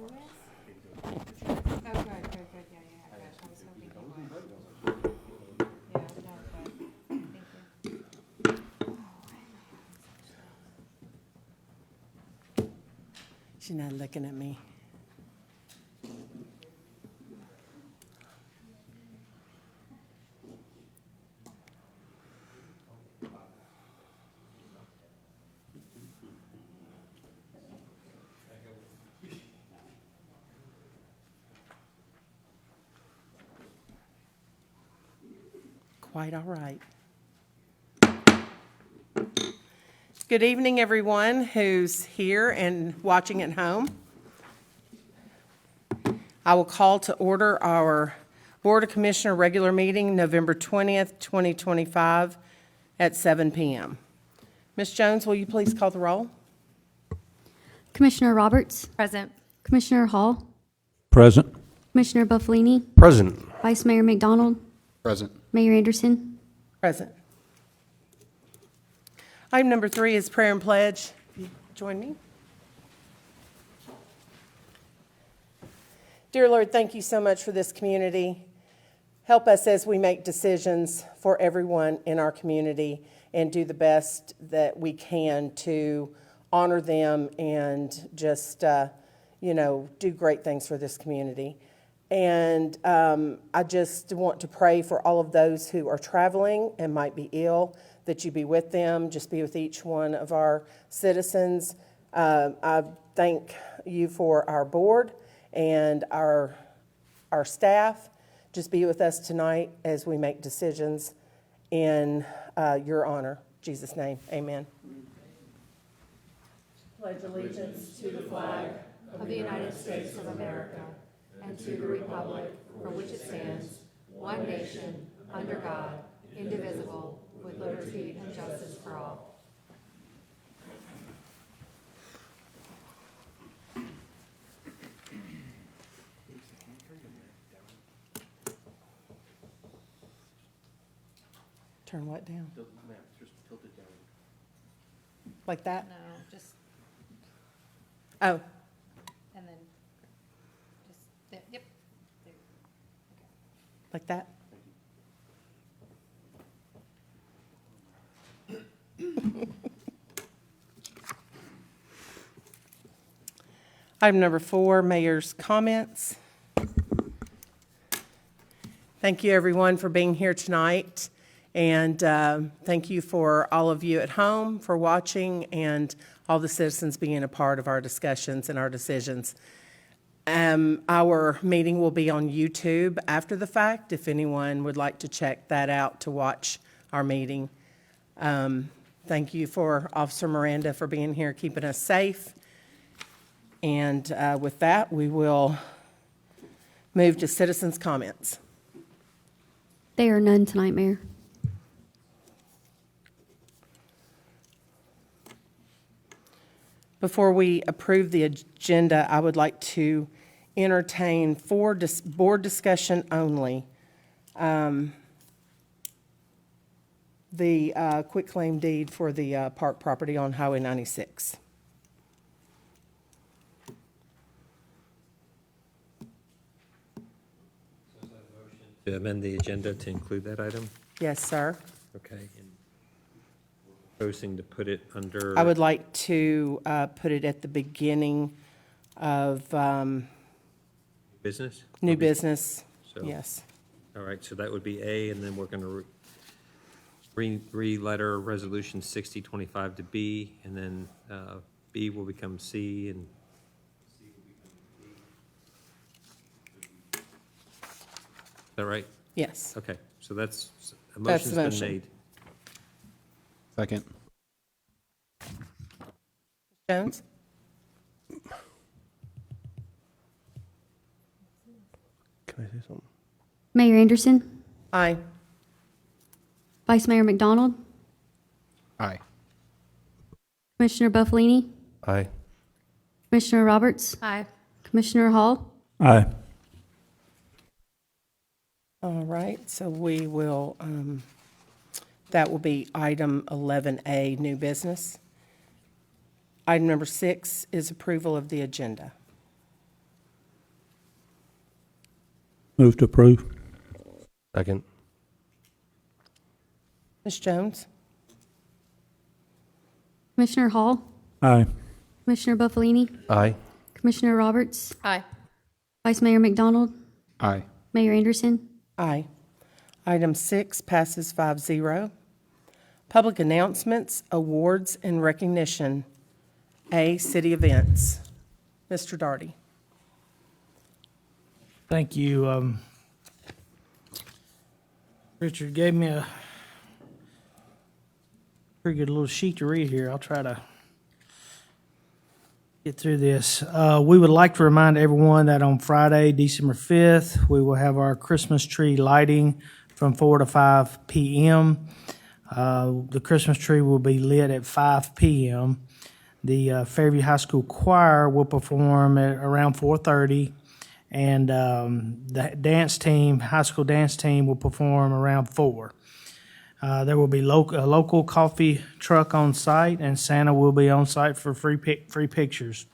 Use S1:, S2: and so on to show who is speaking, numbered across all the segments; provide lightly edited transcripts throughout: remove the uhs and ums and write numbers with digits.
S1: Oh, good, yeah, I was hoping you would. Yeah, no, good, thank you.
S2: She's not looking at me. Quite all right. Good evening, everyone who's here and watching at home. I will call to order our Board of Commissioner regular meeting, November 20th, 2025, at 7 p.m. Ms. Jones, will you please call the roll?
S3: Commissioner Roberts,
S1: Present.
S3: Commissioner Hall,
S4: Present.
S3: Commissioner Buffalini,
S4: Present.
S3: Vice Mayor McDonald,
S4: Present.
S3: Mayor Anderson.
S2: Present. Item number 3 is prayer and pledge. You join me. Dear Lord, thank you so much for this community. Help us as we make decisions for everyone in our community and do the best that we can to honor them and just, do great things for this community. And I just want to pray for all of those who are traveling and might be ill, that you be with them, just be with each one of our citizens. I thank you for our board and our staff. Just be with us tonight as we make decisions in your honor. In Jesus' name, amen. Pledge allegiance to the flag
S1: Of the United States of America, and to the republic for which it stands, one nation, under God, indivisible, with liberty and justice for all.
S2: Turn what down? Like that?
S1: No, just,
S2: Oh,
S1: and then, just, yep. There.
S2: like that? Item number 4, mayor's comments. Thank you, everyone, for being here tonight. And thank you for all of you at home for watching and all the citizens being a part of our discussions and our decisions. Our meeting will be on YouTube after the fact, if anyone would like to check that out to watch our meeting. Thank you for Officer Miranda for being here, keeping us safe. And with that, we will move to citizens' comments.
S3: There are none tonight, Mayor.
S2: Before we approve the agenda, I would like to entertain for board discussion only. The quitclaim deed for the park property on Highway 96.
S5: To amend the agenda to include that item?
S2: Yes, sir.
S5: Okay. Proposing to put it under.
S2: I would like to put it at the beginning of
S5: Business?
S2: new business.
S5: So-
S2: Yes.
S5: All right, so that would be A, and then we're going to re-letter Resolution 6025 to B, and then B will become C, and C will become D. Is that right?
S2: Yes.
S5: Okay, so that's, a
S2: That's the
S5: motion's been
S2: motion.
S5: made.
S4: Second.
S2: Jones?
S4: Can I say something?
S3: Mayor Anderson,
S2: Aye.
S3: Vice Mayor McDonald,
S4: Aye.
S3: Commissioner Buffalini,
S4: Aye.
S3: Commissioner Roberts,
S1: Aye.
S3: Commissioner Hall,
S4: Aye.
S2: All right, so we will, that will be item 11A, new business. Item number 6 is approval of the agenda.
S4: Move to approve.
S6: Second.
S2: Ms. Jones?
S3: Commissioner Hall,
S4: Aye.
S3: Commissioner Buffalini,
S6: Aye.
S3: Commissioner Roberts,
S1: Aye.
S3: Vice Mayor McDonald,
S4: Aye.
S3: Mayor Anderson.
S2: Aye. Item 6 passes 5-0. Public announcements, awards, and recognition. A, city events. Mr. Darty.
S7: Thank you. Richard gave me a pretty good little sheet to read here. I'll try to get through this. We would like to remind everyone that on Friday, December 5th, we will have our Christmas tree lighting from 4 to 5 p.m. The Christmas tree will be lit at 5 p.m. The Fairview High School Choir will perform at around 4:30, and the dance team, high school dance team, will perform around 4. There will be a local coffee truck on site, and Santa will be on site for free pictures.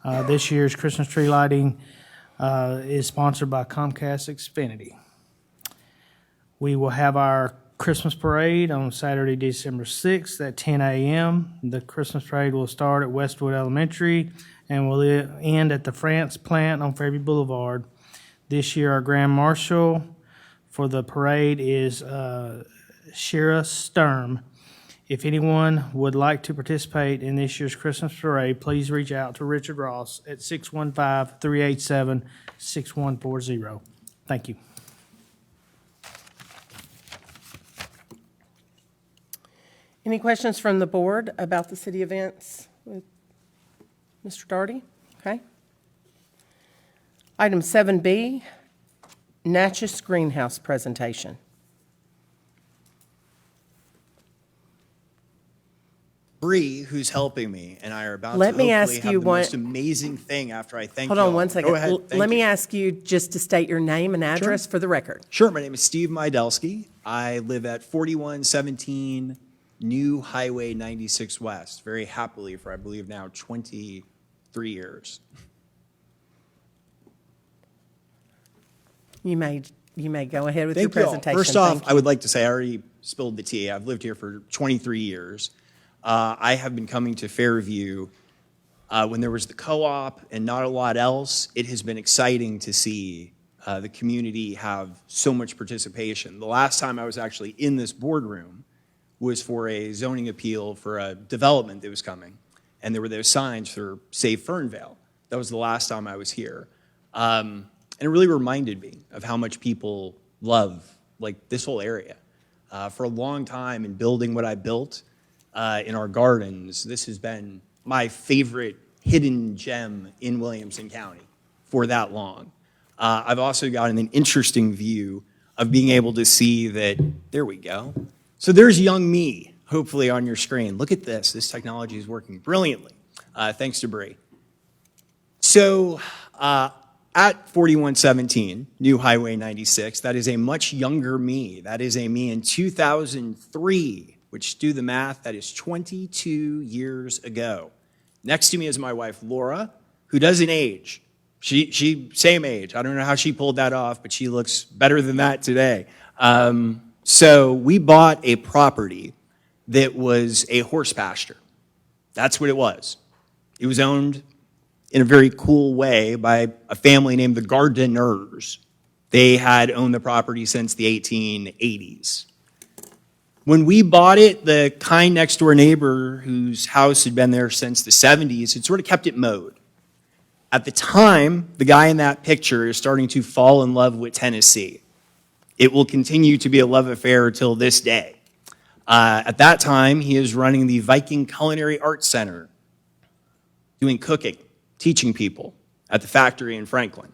S7: This year's Christmas tree lighting is sponsored by Comcast Xfinity. We will have our Christmas parade on Saturday, December 6th at 10 a.m. The Christmas parade will start at Westwood Elementary and will end at the France plant on Fairview Boulevard. This year, our Grand Marshal for the parade is Shira Sturm. If anyone would like to participate in this year's Christmas parade, please reach out to Richard Ross at 615-387-6140. Thank you.
S2: Any questions from the board about the city events with Mr. Darty? Okay. Item 7B, Natchez Greenhouse presentation.
S8: Bree, who's helping me, and I are about
S2: Let
S8: to
S2: me
S8: hopefully
S2: ask
S8: have
S2: you
S8: the
S2: one-
S8: most amazing thing after I thank
S2: Hold
S8: you
S2: on
S8: all.
S2: one second.
S8: Go ahead. Thank
S2: Let me
S8: you.
S2: ask you just to state your name and address for the record.
S8: Sure, my name is Steve Mydelsky. I live at 4117 New Highway 96 West, very happily for, I believe now, 23 years.
S2: You may go ahead with your
S8: Thank you all.
S2: presentation.
S8: First off,
S2: Thank
S8: I would like to say I already spilled the tea. I've lived here for 23 years. I have been coming to Fairview when there was the co-op and not a lot else. It has been exciting to see the community have so much participation. The last time I was actually in this boardroom was for a zoning appeal for a development that was coming, and there were those signs for Save Fernvale. That was the last time I was here. And it really reminded me of how much people love like this whole area. For a long time in building what I built in our gardens, this has been my favorite hidden gem in Williamson County for that long. I've also gotten an interesting view of being able to see that, there we go. So there's young me, hopefully on your screen. Look at this. This technology is working brilliantly, thanks to Bree. So at 4117 New Highway 96, that is a much younger me. That is a me in 2003, which, do the math, that is 22 years ago. Next to me is my wife, Laura, who doesn't age. She same age. I don't know how she pulled that off, but she looks better than that today. So we bought a property that was a horse pasture. That's what it was. It was owned in a very cool way by a family named the Gardeners. They had owned the property since the 1880s. When we bought it, the kind next door neighbor whose house had been there since the 70s had sort of kept it mowed. At the time, the guy in that picture is starting to fall in love with Tennessee. It will continue to be a love affair till this day. At that time, he is running the Viking Culinary Arts Center, doing cooking, teaching people at the factory in Franklin.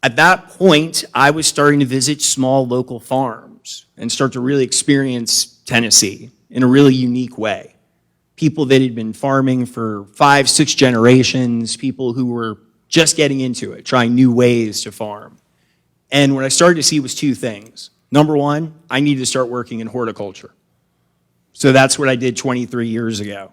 S8: At that point, I was starting to visit small local farms and start to really experience Tennessee in a really unique way. People that had been farming for 5, 6 generations, people who were just getting into it, trying new ways to farm. And what I started to see was 2 things. Number one, I needed to start working in horticulture. So that's what I did 23 years ago.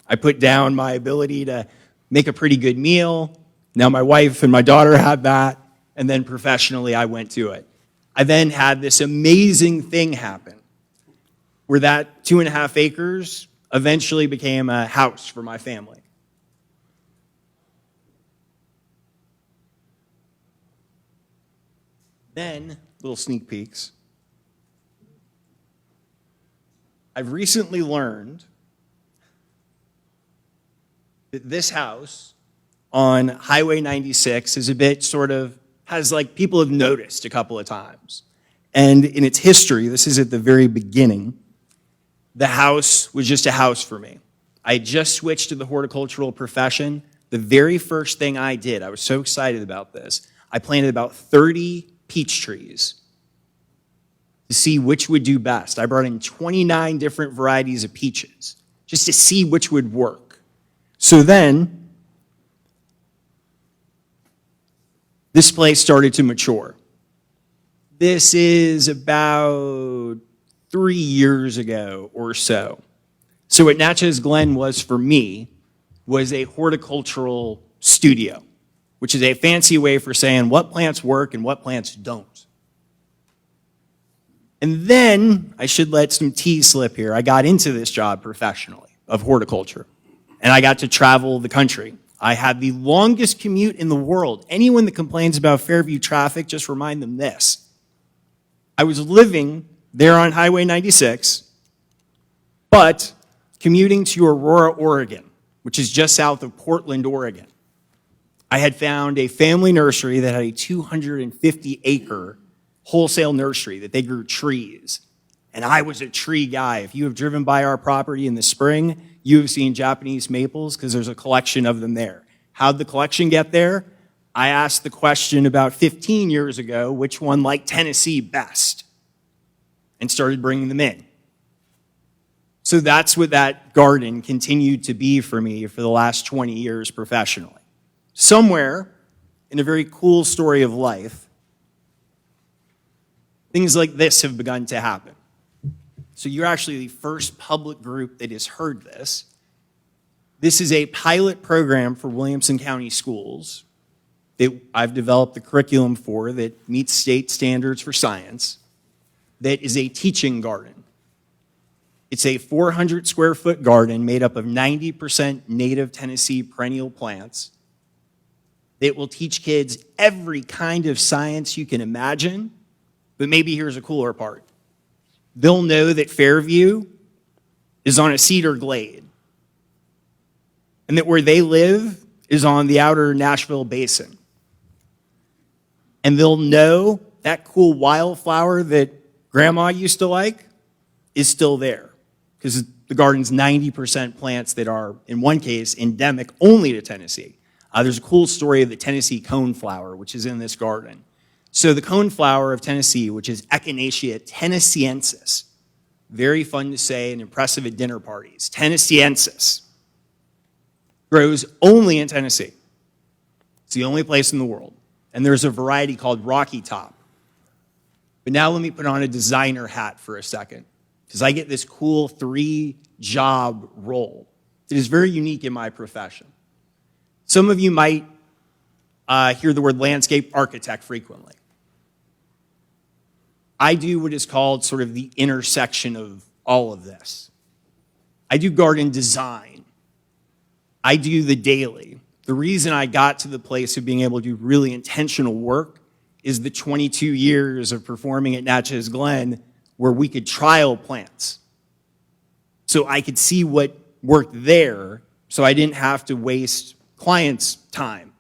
S8: I put down my ability to make a pretty good meal. Now my wife and my daughter had that. and then professionally I went to it. I then had this amazing thing happen where that 2.5 acres eventually became a house for my family. Then, little sneak peeks. I've recently learned that this house on Highway 96 is a bit sort of, has like, people have noticed a couple of times. And in its history, this is at the very beginning, the house was just a house for me. I had just switched to the horticultural profession. The very first thing I did, I was so excited about this, I planted about 30 peach trees to see which would do best. I brought in 29 different varieties of peaches just to see which would work. So then, this place started to mature. This is about 3 years ago or so. So what Natchez Glen was for me was a horticultural studio, which is a fancy way for saying what plants work and what plants don't. And then, I should let some tea slip here, I got into this job professionally of horticulture, and I got to travel the country. I had the longest commute in the world. Anyone that complains about Fairview traffic, just remind them this. I was living there on Highway 96, but commuting to Aurora, Oregon, which is just south of Portland, Oregon. I had found a family nursery that had a 250-acre wholesale nursery that they grew trees. And I was a tree guy. If you have driven by our property in the spring, you have seen Japanese maples because there's a collection of them there. How'd the collection get there? I asked the question about 15 years ago, which one liked Tennessee best? And started bringing them in. So that's what that garden continued to be for me for the last 20 years professionally. Somewhere in a very cool story of life, things like this have begun to happen. So you're actually the first public group that has heard this. This is a pilot program for Williamson County Schools that I've developed the curriculum for that meets state standards for science, that is a teaching garden. It's a 400 square foot garden made up of 90% native Tennessee perennial plants that will teach kids every kind of science you can imagine, but maybe here's a cooler part. They'll know that Fairview is on a cedar glade, and that where they live is on the outer Nashville Basin. And they'll know that cool wildflower that Grandma used to like is still there, because the garden's 90% plants that are, in one case, endemic only to Tennessee. There's a cool story of the Tennessee coneflower, which is in this garden. So the coneflower of Tennessee, which is Echinacea tennesseeensis, very fun to say and impressive at dinner parties, tennesseeensis, grows only in Tennessee. It's the only place in the world. And there's a variety called Rocky Top. But now let me put on a designer hat for a second, because I get this cool 3-job role that is very unique in my profession. Some of you might hear the word landscape architect frequently. I do what is called sort of the intersection of all of this. I do garden design. I do the daily. The reason I got to the place of being able to do really intentional work is the 22 years of performing at Natchez Glen where we could trial plants. So I could see what worked there, so I didn't have to waste clients' time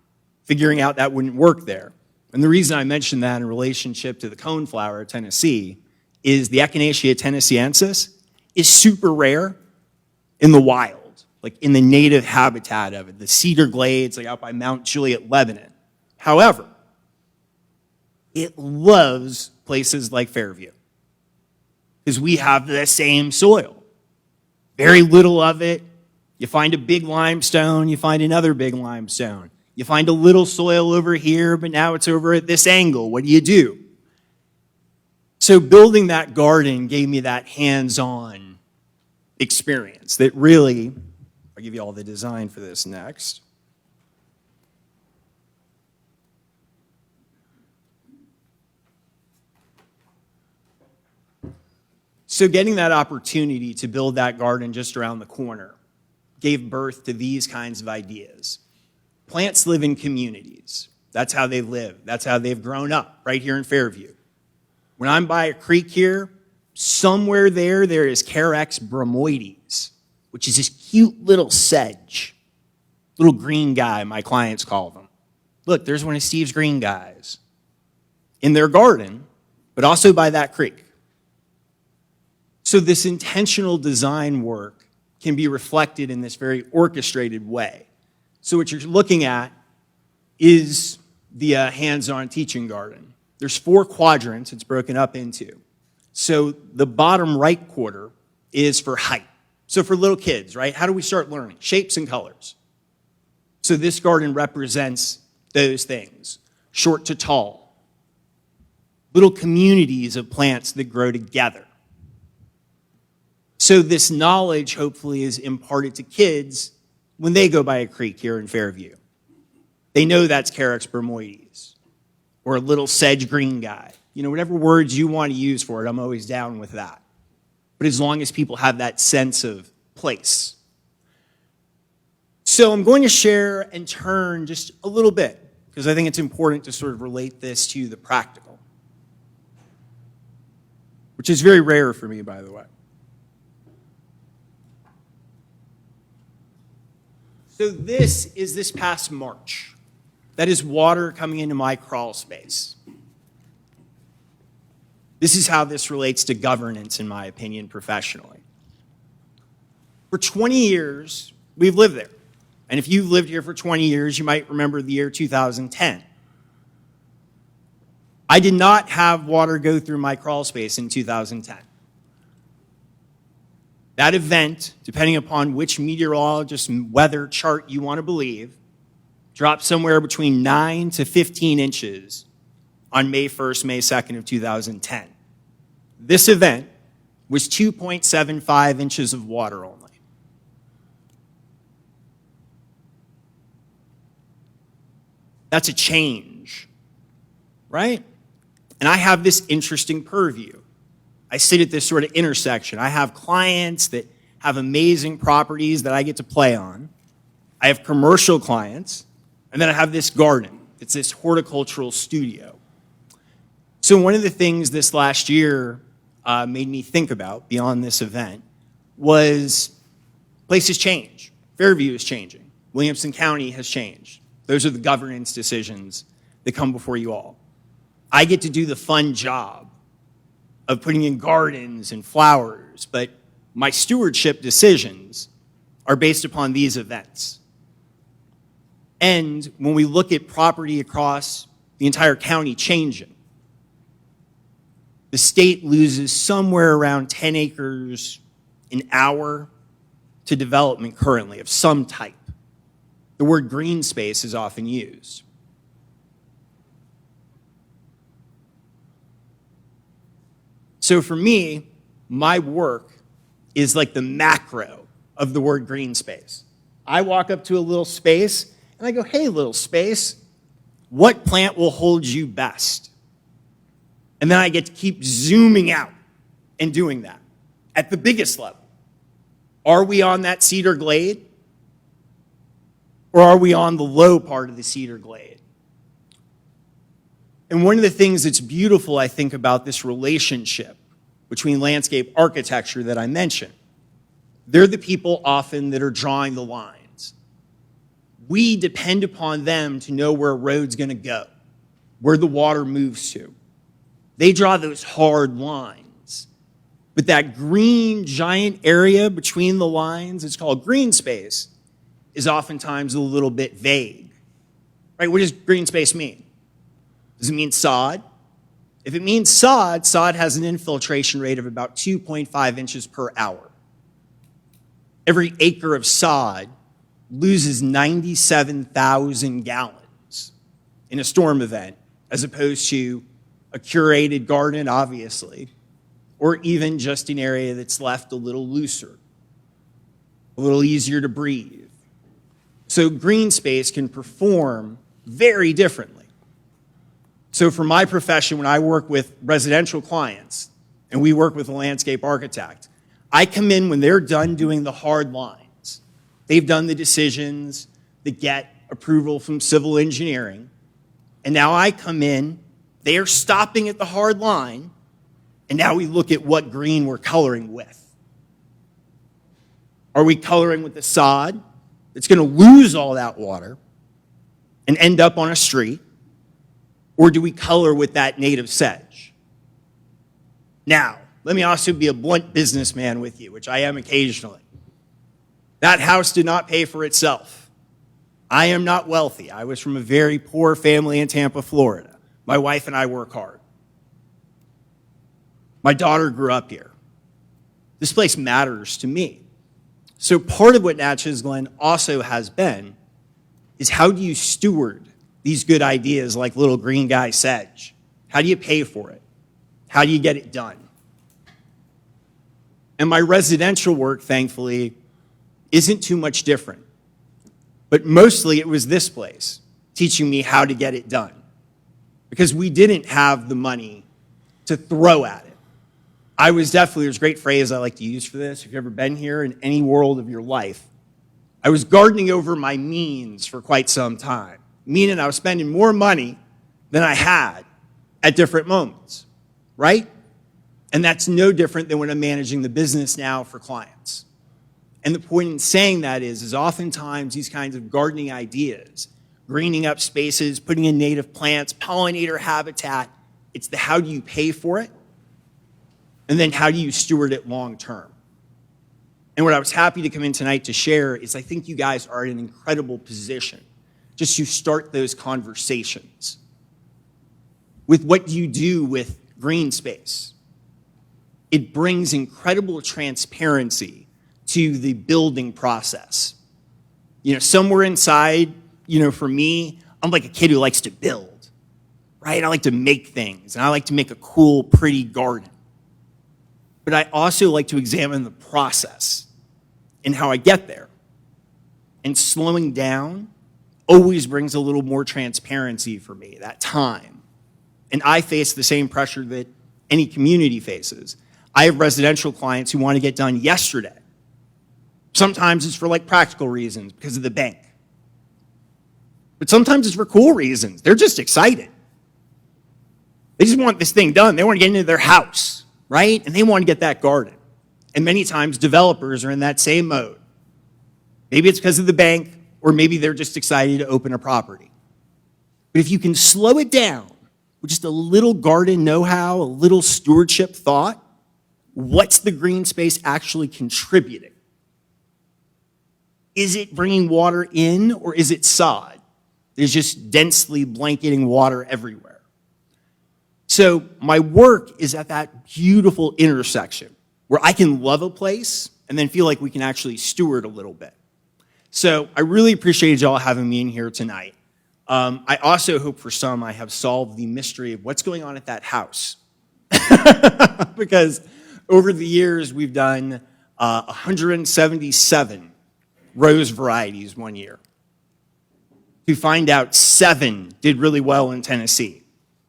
S8: figuring out that wouldn't work there. And the reason I mention that in relationship to the coneflower of Tennessee is the Echinacea tennesseeensis is super rare in the wild, like in the native habitat of it, the cedar glades, like out by Mount Juliet, Lebanon. However, it loves places like Fairview because we have the same soil. Very little of it. You find a big limestone, you find another big limestone. You find a little soil over here, but now it's over at this angle. What do? So building that garden gave me that hands-on experience that really, I'll give you all the design for this next. So getting that opportunity to build that garden just around the corner gave birth to these kinds of ideas. Plants live in communities. That's how they live. That's how they've grown up, right here in Fairview. When I'm by a creek here, somewhere there is Carex bromoides, which is this cute little sedge, little green guy, my clients call them. Look, there's one of Steve's green guys in their garden, but also by that creek. So this intentional design work can be reflected in this very orchestrated way. So what you're looking at is the hands-on teaching garden. There's 4 quadrants it's broken up into. So the bottom right quarter is for height. So for little kids, right, how do we start learning? Shapes and colors. So this garden represents those things, short to tall, little communities of plants that grow together. So this knowledge, hopefully, is imparted to kids when they go by a creek here in Fairview. They know that's Carex bromoides, or a little sedge green guy. You know, whatever words you want to use for it, I'm always down with that. But as long as people have that sense of place. So I'm going to share and turn just a little bit, because I think it's important to sort of relate this to the practical, which is very rare for me, by the way. So this is this past March. That is water coming into my crawl space. This is how this relates to governance, in my opinion, professionally. For 20 years, we've lived there. And if you've lived here for 20 years, you might remember the year 2010. I did not have water go through my crawl space in 2010. That event, depending upon which meteorologist and weather chart you want to believe, dropped somewhere between 9 to 15 inches on May 1st, May 2nd of 2010. This event was 2.75 inches of water only. That's a change, right? And I have this interesting purview. I sit at this sort of intersection. I have clients that have amazing properties that I get to play on. I have commercial clients, and then I have this garden. It's this horticultural studio. So one of the things this last year made me think about, beyond this event, was places change. Fairview is changing. Williamson County has changed. Those are the governance decisions that come before you all. I get to do the fun job of putting in gardens and flowers, but my stewardship decisions are based upon these events. And when we look at property across the entire county changing, the state loses somewhere around 10 acres an hour to development currently of some type. The word green space is often used. So for me, my work is like the macro of the word green space. I walk up to a little space and I go, hey, little space, what plant will hold you best? And then I get to keep zooming out and doing that at the biggest level. Are we on that cedar glade? Or are we on the low part of the cedar glade? And one of the things that's beautiful, I think, about this relationship between landscape architecture that I mentioned, they're the people often that are drawing the lines. We depend upon them to know where a road's going to go, where the water moves to. They draw those hard lines. But that green giant area between the lines, it's called green space, is oftentimes a little bit vague. Right? What does green space mean? Does it mean sod? If it means sod, sod has an infiltration rate of about 2.5 inches per hour. Every acre of sod loses 97,000 gallons in a storm event, as opposed to a curated garden, obviously, or even just an area that's left a little looser, a little easier to breathe. So green space can perform very differently. So for my profession, when I work with residential clients, and we work with a landscape architect. I come in when they're done doing the hard lines. They've done the decisions that get approval from civil engineering. And now I come in, they are stopping at the hard line, and now we look at what green we're coloring with. Are we coloring with the sod that's going to lose all that water and end up on a street? Or do we color with that native sedge? Now, let me also be a blunt businessman with you, which I am occasionally. That house did not pay for itself. I am not wealthy. I was from a very poor family in Tampa, Florida. My wife and I work hard. My daughter grew up here. This place matters to me. So part of what Natchez Glen also has been is how do you steward these good ideas like Little Green Guy Sedge? How do you pay for it? How do you get it done? And my residential work, thankfully, isn't too much different. But mostly it was this place teaching me how to get it done. Because we didn't have the money to throw at it. I was definitely, there's a great phrase I like to use for this, if you've ever been here in any world of your life. I was gardening over my means for quite some time, meaning I was spending more money than I had at different moments, right? And that's no different than when I'm managing the business now for clients. And the point in saying that is oftentimes these kinds of gardening ideas, greening up spaces, putting in native plants, pollinator habitat, it's the how do you pay for it, and then how do you steward it long term. And what I was happy to come in tonight to share is I think you guys are in an incredible position just to start those conversations. With what you do with green space, it brings incredible transparency to the building process. You know, somewhere inside, for me, I'm like a kid who likes to build, right? I like to make things, and I like to make a cool, pretty garden. But I also like to examine the process and how I get there. And slowing down always brings a little more transparency for me, that time. And I face the same pressure that any community faces. I have residential clients who want to get done yesterday. Sometimes it's for like practical reasons because of the bank. But sometimes it's for cool reasons. They're just excited. They just want this thing done. They want to get into their house, right? And they want to get that garden. And many times developers are in that same mode. Maybe it's because of the bank, or maybe they're just excited to open a property. But if you can slow it down with just a little garden know-how, a little stewardship thought, what's the green space actually contributing? Is it bringing water in, or is it sod? There's just densely blanketing water everywhere. So my work is at that beautiful intersection where I can love a place and then feel like we can actually steward a little bit. So I really appreciate y'all having me in here tonight. I also hope for some I have solved the mystery of what's going on at that house. Because over the years we've done 177 rose varieties one year. To find out 7 did really well in Tennessee.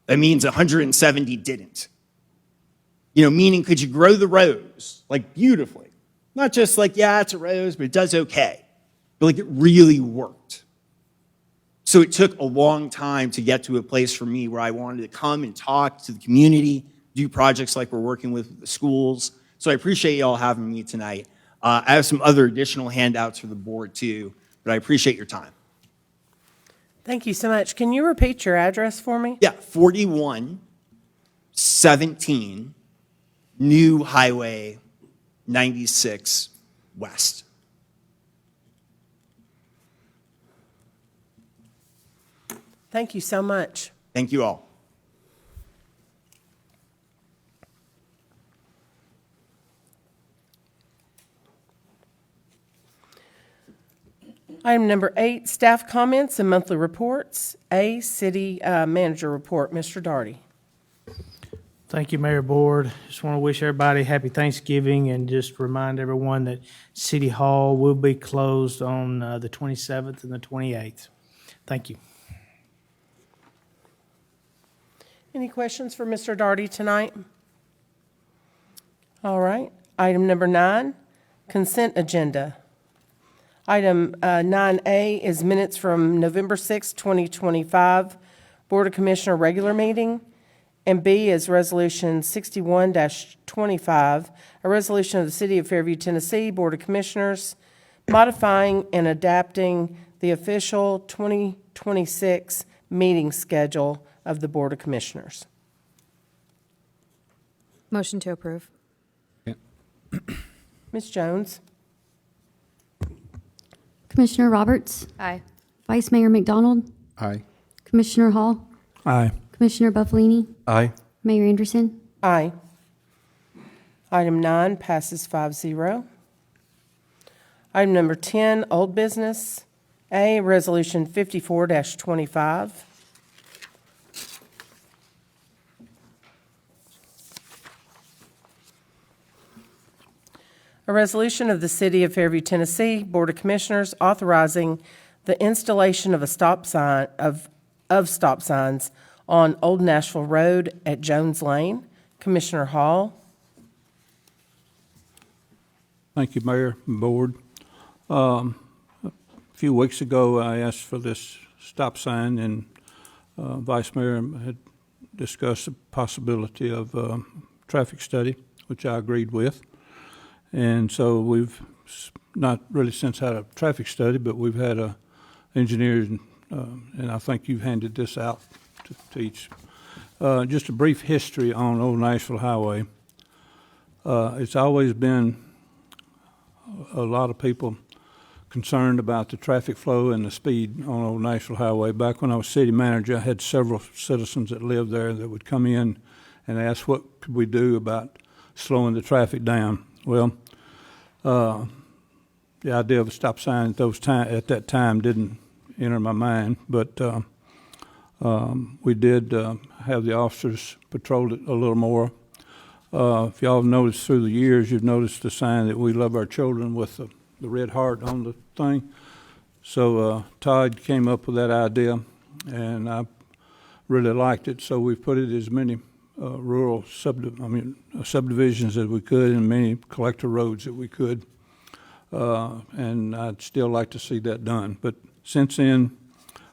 S8: That means 170 didn't. Meaning could you grow the rose, like beautifully? Not just like, yeah, it's a rose, but it does okay. But like it really worked. So it took a long time to get to a place for me where I wanted to come and talk to the community, do projects like we're working with the schools. So I appreciate y'all having me tonight. I have some other additional handouts for the board too, but I appreciate your time.
S2: Thank you so much. Can you repeat your address for me?
S8: Yeah, 4117 New Highway 96 West.
S2: Thank you so much.
S8: Thank you all.
S2: Item number 8, staff comments and monthly reports. A, city manager report. Mr. Daugherty.
S7: Thank you, Mayor Board. Just want to wish everybody happy Thanksgiving and just remind everyone that City Hall will be closed on the 27th and the 28th. Thank you.
S2: Any questions for Mr. Daugherty tonight? All right. Item number 9, consent agenda. Item 9A is minutes from November 6, 2025, Board of Commissioner regular meeting. And B is Resolution 61-25, a resolution of the City of Fairview, Tennessee Board of Commissioners modifying and adapting the official 2026 meeting schedule of the Board of Commissioners.
S1: Motion to approve.
S2: Ms. Jones?
S3: Commissioner Roberts,
S1: Aye.
S3: Vice Mayor McDonald,
S4: Aye.
S3: Commissioner Hall,
S4: Aye.
S3: Commissioner Buffalini,
S4: Aye.
S3: Mayor Anderson.
S2: Aye. Item 9 passes 5-0. Item number 10, old business. A, Resolution 54-25. A resolution of the City of Fairview, Tennessee Board of Commissioners authorizing the installation of a stop sign of stop signs on Old Nashville Road at Jones Lane. Commissioner Hall.
S4: Thank you, Mayor and Board. A few weeks ago, I asked for this stop sign, and Vice Mayor had discussed the possibility of traffic study, which I agreed with. And so we've not really since had a traffic study, but we've had a engineer, and I think you've handed this out to each. Just a brief history on Old Nashville Highway. It's always been a lot of people concerned about the traffic flow and the speed on Old Nashville Highway. Back when I was city manager, I had several citizens that lived there that would come in and ask what could we do about slowing the traffic down. Well, the idea of a stop sign at that time didn't enter my mind, but we did have the officers patrol it a little more. If y'all have noticed through the years, you've noticed the sign that we love our children with the red heart on the thing. So Todd came up with that idea, and I really liked it. So we put it as many rural subdivisions as we could, and many collector roads that we could. And I'd still like to see that done. But since then,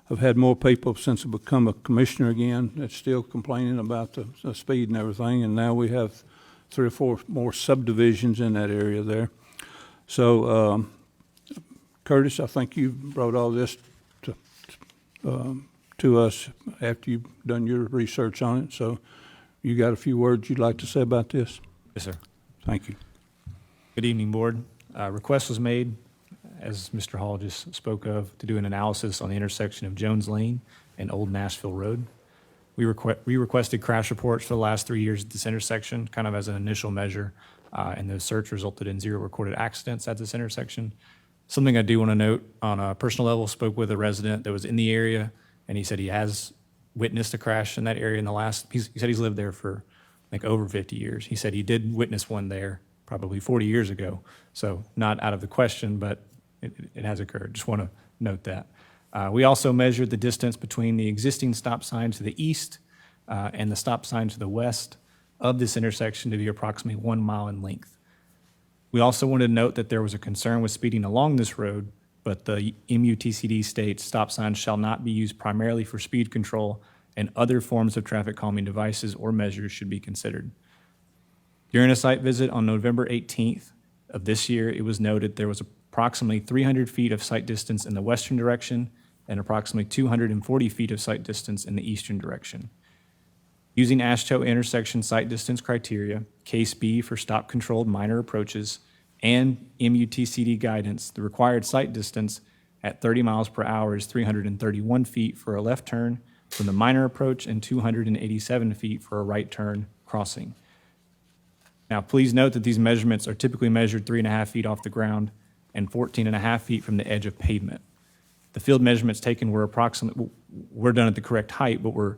S4: I've had more people since I've become a commissioner again that's still complaining about the speed and everything. And now we have 3 or 4 more subdivisions in that area there. So, Curtis, I think you brought all this to us after you've done your research on it. So you got a few words you'd like to say about this?
S6: Yes, sir.
S4: Thank you.
S6: Good evening, Board. Request was made, as Mr. Hall just spoke of, to do an analysis on the intersection of Jones Lane and Old Nashville Road. We requested crash reports for the last 3 years at this intersection, kind of as an initial measure, and the search resulted in 0 recorded accidents at this intersection. Something I do want to note on a personal level, spoke with a resident that was in the area, and he said he has witnessed a crash in that area in the last, he said he's lived there for, I think, over 50 years. He said he did witness one there probably 40 years ago. So not out of the question, but it has occurred. Just want to note that. We also measured the distance between the existing stop sign to the east and the stop sign to the west of this intersection to be approximately 1 mile in length. We also wanted to note that there was a concern with speeding along this road, but the MUTCD states stop signs shall not be used primarily for speed control, and other forms of traffic calming devices or measures should be considered. During a site visit on November 18th of this year, it was noted there was approximately 300 feet of sight distance in the western direction and approximately 240 feet of sight distance in the eastern direction. Using AASHTO intersection sight distance criteria, case B for stop-controlled minor approaches, and MUTCD guidance, the required sight distance at 30 miles per hour is 331 feet for a left turn from the minor approach and 287 feet for a right turn crossing. Now, please note that these measurements are typically measured 3.5 feet off the ground and 14.5 feet from the edge of pavement. The field measurements taken were we're done at the correct height, but we're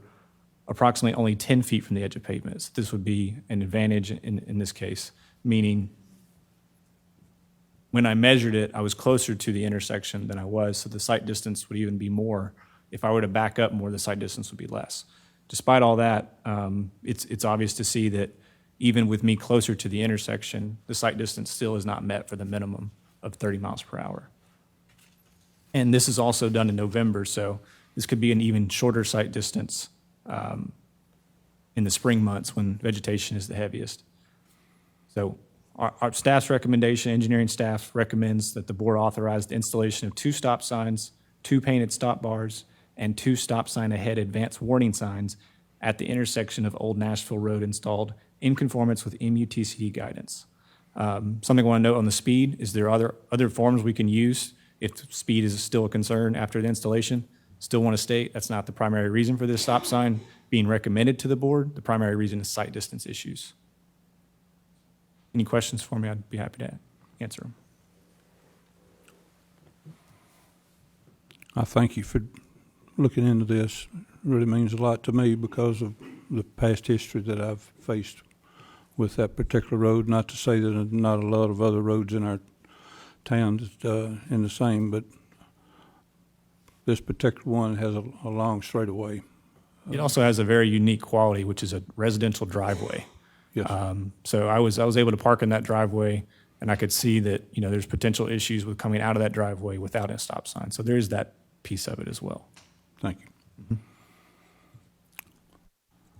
S6: approximately only 10 feet from the edge of pavement. So this would be an advantage in this case, meaning when I measured it, I was closer to the intersection than I was, so the sight distance would even be more. If I were to back up more, the sight distance would be less. Despite all that, it's obvious to see that even with me closer to the intersection, the sight distance still is not met for the minimum of 30 miles per hour. And this is also done in November, so this could be an even shorter sight distance in the spring months when vegetation is the heaviest. So our staff's recommendation, engineering staff recommends that the board authorize the installation of 2 stop signs, 2 painted stop bars, and 2 stop sign ahead advance warning signs at the intersection of Old Nashville Road installed in conformance with MUTCD guidance. Something I want to note on the speed is there are other forms we can use if speed is still a concern after the installation. Still want to state that's not the primary reason for this stop sign being recommended to the board. The primary reason is sight distance issues. Any questions for me? I'd be happy to answer them.
S4: I thank you for looking into this. It really means a lot to me because of the past history that I've faced with that particular road. Not to say that there's not a lot of other roads in our town that in the same, but this particular one has a long straightaway.
S6: It also has a very unique quality, which is a residential driveway.
S4: Yes.
S6: So I was able to park in that driveway, and I could see that, you know, there's potential issues with coming out of that driveway without a stop sign. So there is that piece of it as well.
S4: Thank you.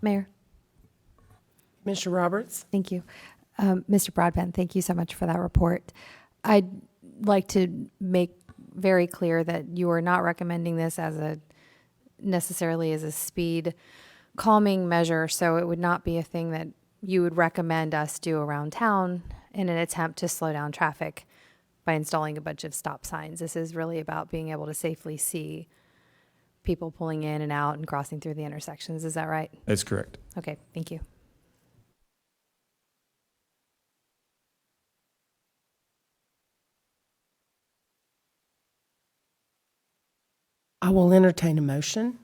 S1: Mayor,
S2: Commissioner Roberts?
S1: thank you. Mr. Broadbent, thank you so much for that report. I'd like to make very clear that you are not recommending this necessarily as a speed calming measure, so it would not be a thing that you would recommend us do around town in an attempt to slow down traffic by installing a bunch of stop signs. This is really about being able to safely see people pulling in and out and crossing through the intersections. Is that right?
S6: That's correct.
S1: Okay, thank you.
S2: I will entertain a motion.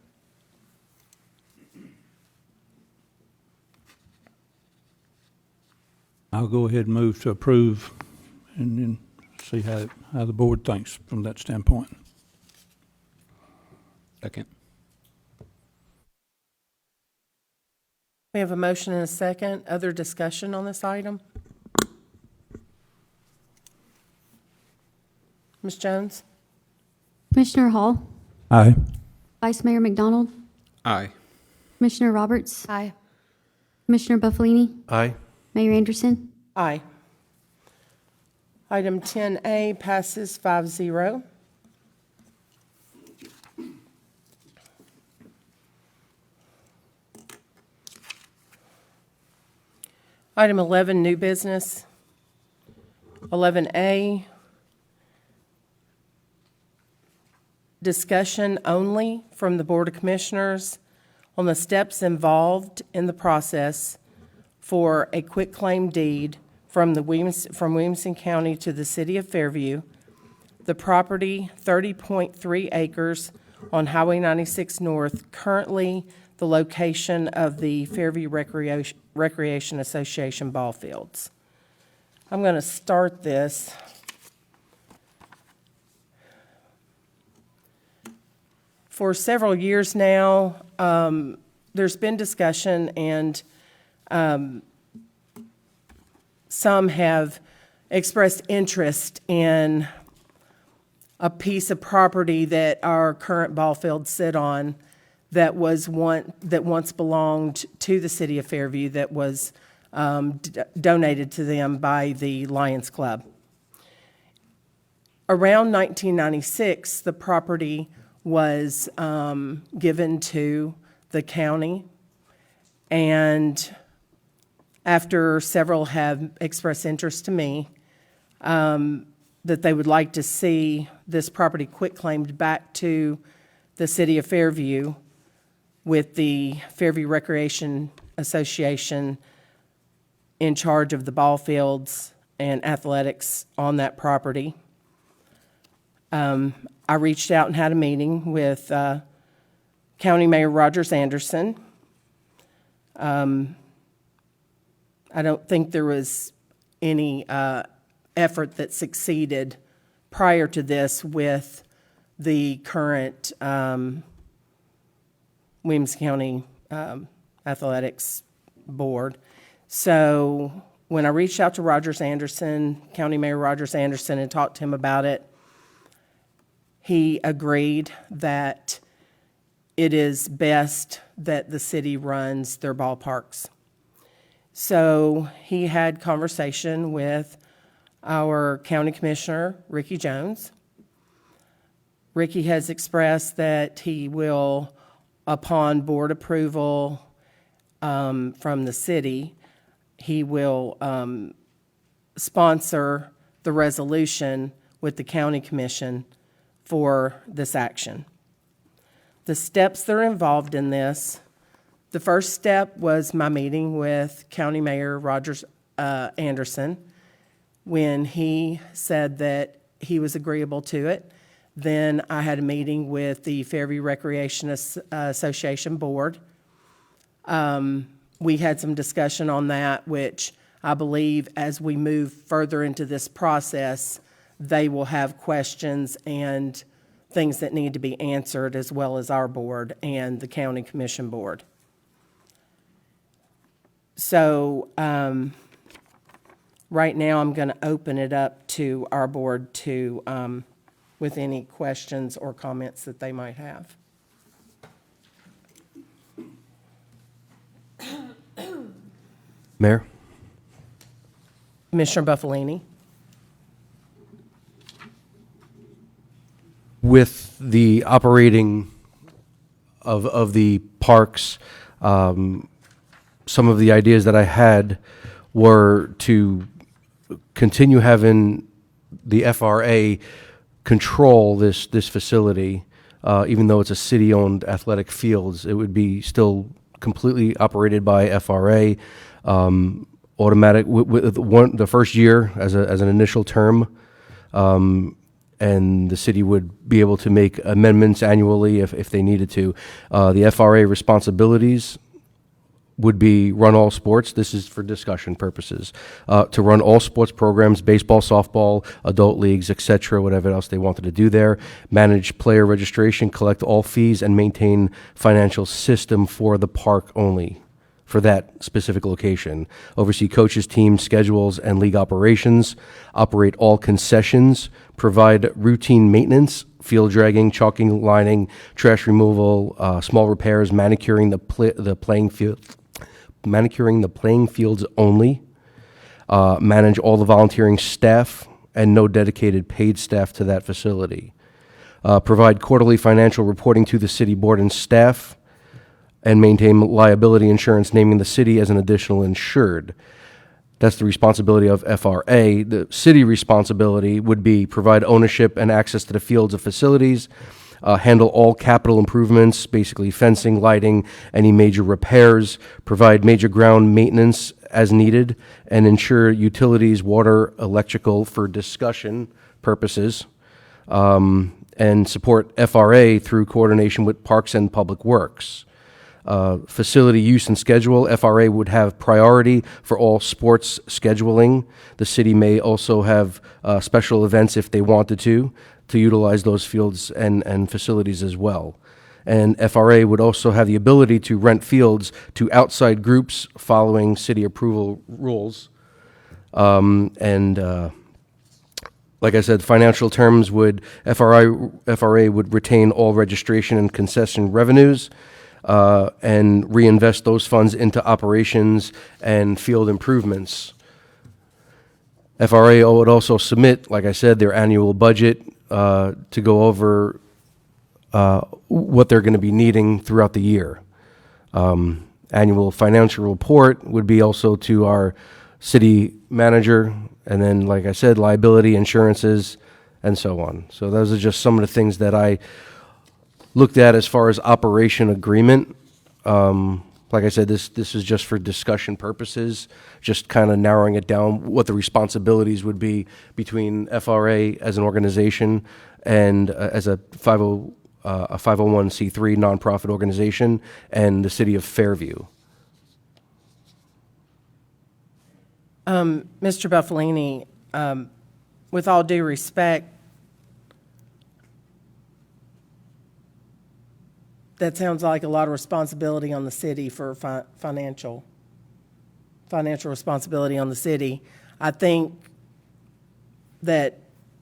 S4: I'll go ahead and move to approve and then see how the board thinks from that standpoint.
S5: Second.
S2: We have a motion and a second. Other discussion on this item? Ms. Jones?
S3: Commissioner Hall,
S4: Aye.
S3: Vice Mayor McDonald,
S5: Aye.
S3: Commissioner Roberts,
S1: Aye.
S3: Commissioner Buffalini,
S5: Aye.
S3: Mayor Anderson.
S2: Aye. Item 10A passes 5-0. Item 11, new business. 11A, discussion only from the Board of Commissioners on the steps involved in the process for a quitclaim deed from Williamson County to the City of Fairview. The property, 30.3 acres on Highway 96 North, currently the location of the Fairview Recreation Association ball fields. I'm going to start this. For several years now, there's been discussion, and some have expressed interest in a piece of property that our current ball fields sit on that once belonged to the City of Fairview, that was donated to them by the Lions Club. Around 1996, the property was given to the county, and after several have expressed interest to me that they would like to see this property quitclaimed back to the City of Fairview, with the Fairview Recreation Association in charge of the ball fields and athletics on that property. I reached out and had a meeting with County Mayor Rogers Anderson. I don't think there was any effort that succeeded prior to this with the current Williams County Athletics Board. So when I reached out to Rogers Anderson, County Mayor Rogers Anderson, and talked to him about it, he agreed that it is best that the city runs their ballparks. So he had conversation with our county commissioner, Ricky Jones. Ricky has expressed that he will, upon board approval from the city, he will sponsor the resolution with the county commission for this action. The steps that are involved in this, the first step was my meeting with County Mayor Rogers Anderson. When he said that he was agreeable to it, then I had a meeting with the Fairview Recreation Association Board. We had some discussion on that, which I believe as we move further into this process, they will have questions and things that need to be answered, as well as our board and the county commission board. So right now, I'm going to open it up to our board to, with any questions or comments that they might have.
S9: Mayor?
S2: Commissioner Buffalini?
S9: With the operating of the parks, some of the ideas that I had were to continue having the FRA control this facility, even though it's a city-owned athletic fields. It would be still completely operated by FRA, automatic with the first year as an initial term. And the city would be able to make amendments annually if they needed to. The FRA responsibilities would be run all sports. This is for discussion purposes. To run all sports programs, baseball, softball, adult leagues, etc., whatever else they wanted to do there. Manage player registration, collect all fees, and maintain financial system for the park only, for that specific location. Oversee coaches, teams, schedules, and league operations. Operate all concessions. Provide routine maintenance, field dragging, chalking, lining, trash removal, small repairs, manicuring the playing fields only. Manage all the volunteering staff and no dedicated paid staff to that facility. Provide quarterly financial reporting to the city board and staff, and maintain liability insurance, naming the city as an additional insured. That's the responsibility of FRA. The city responsibility would be provide ownership and access to the fields of facilities, handle all capital improvements, basically fencing, lighting, any major repairs, provide major ground maintenance as needed, and ensure utilities, water, electrical for discussion purposes, and support FRA through coordination with Parks and Public Works. Facility use and schedule, FRA would have priority for all sports scheduling. The city may also have special events if they wanted to utilize those fields and facilities as well. And FRA would also have the ability to rent fields to outside groups following city approval rules. Like I said, financial terms would, FRA would retain all registration and concession revenues, and reinvest those funds into operations and field improvements. FRA would also submit, like I said, their annual budget to go over what they're going to be needing throughout the year. Annual financial report would be also to our city manager, and then, like I said, liability insurances, and so on. So those are just some of the things that I looked at as far as operation agreement. Like I said, this is just for discussion purposes, just kind of narrowing it down what the responsibilities would be between FRA as an organization and as a 501c3 nonprofit organization and the city of Fairview.
S2: Mr. Buffalini, with all due respect, that sounds like a lot of responsibility on the city for financial financial responsibility on the city. I think that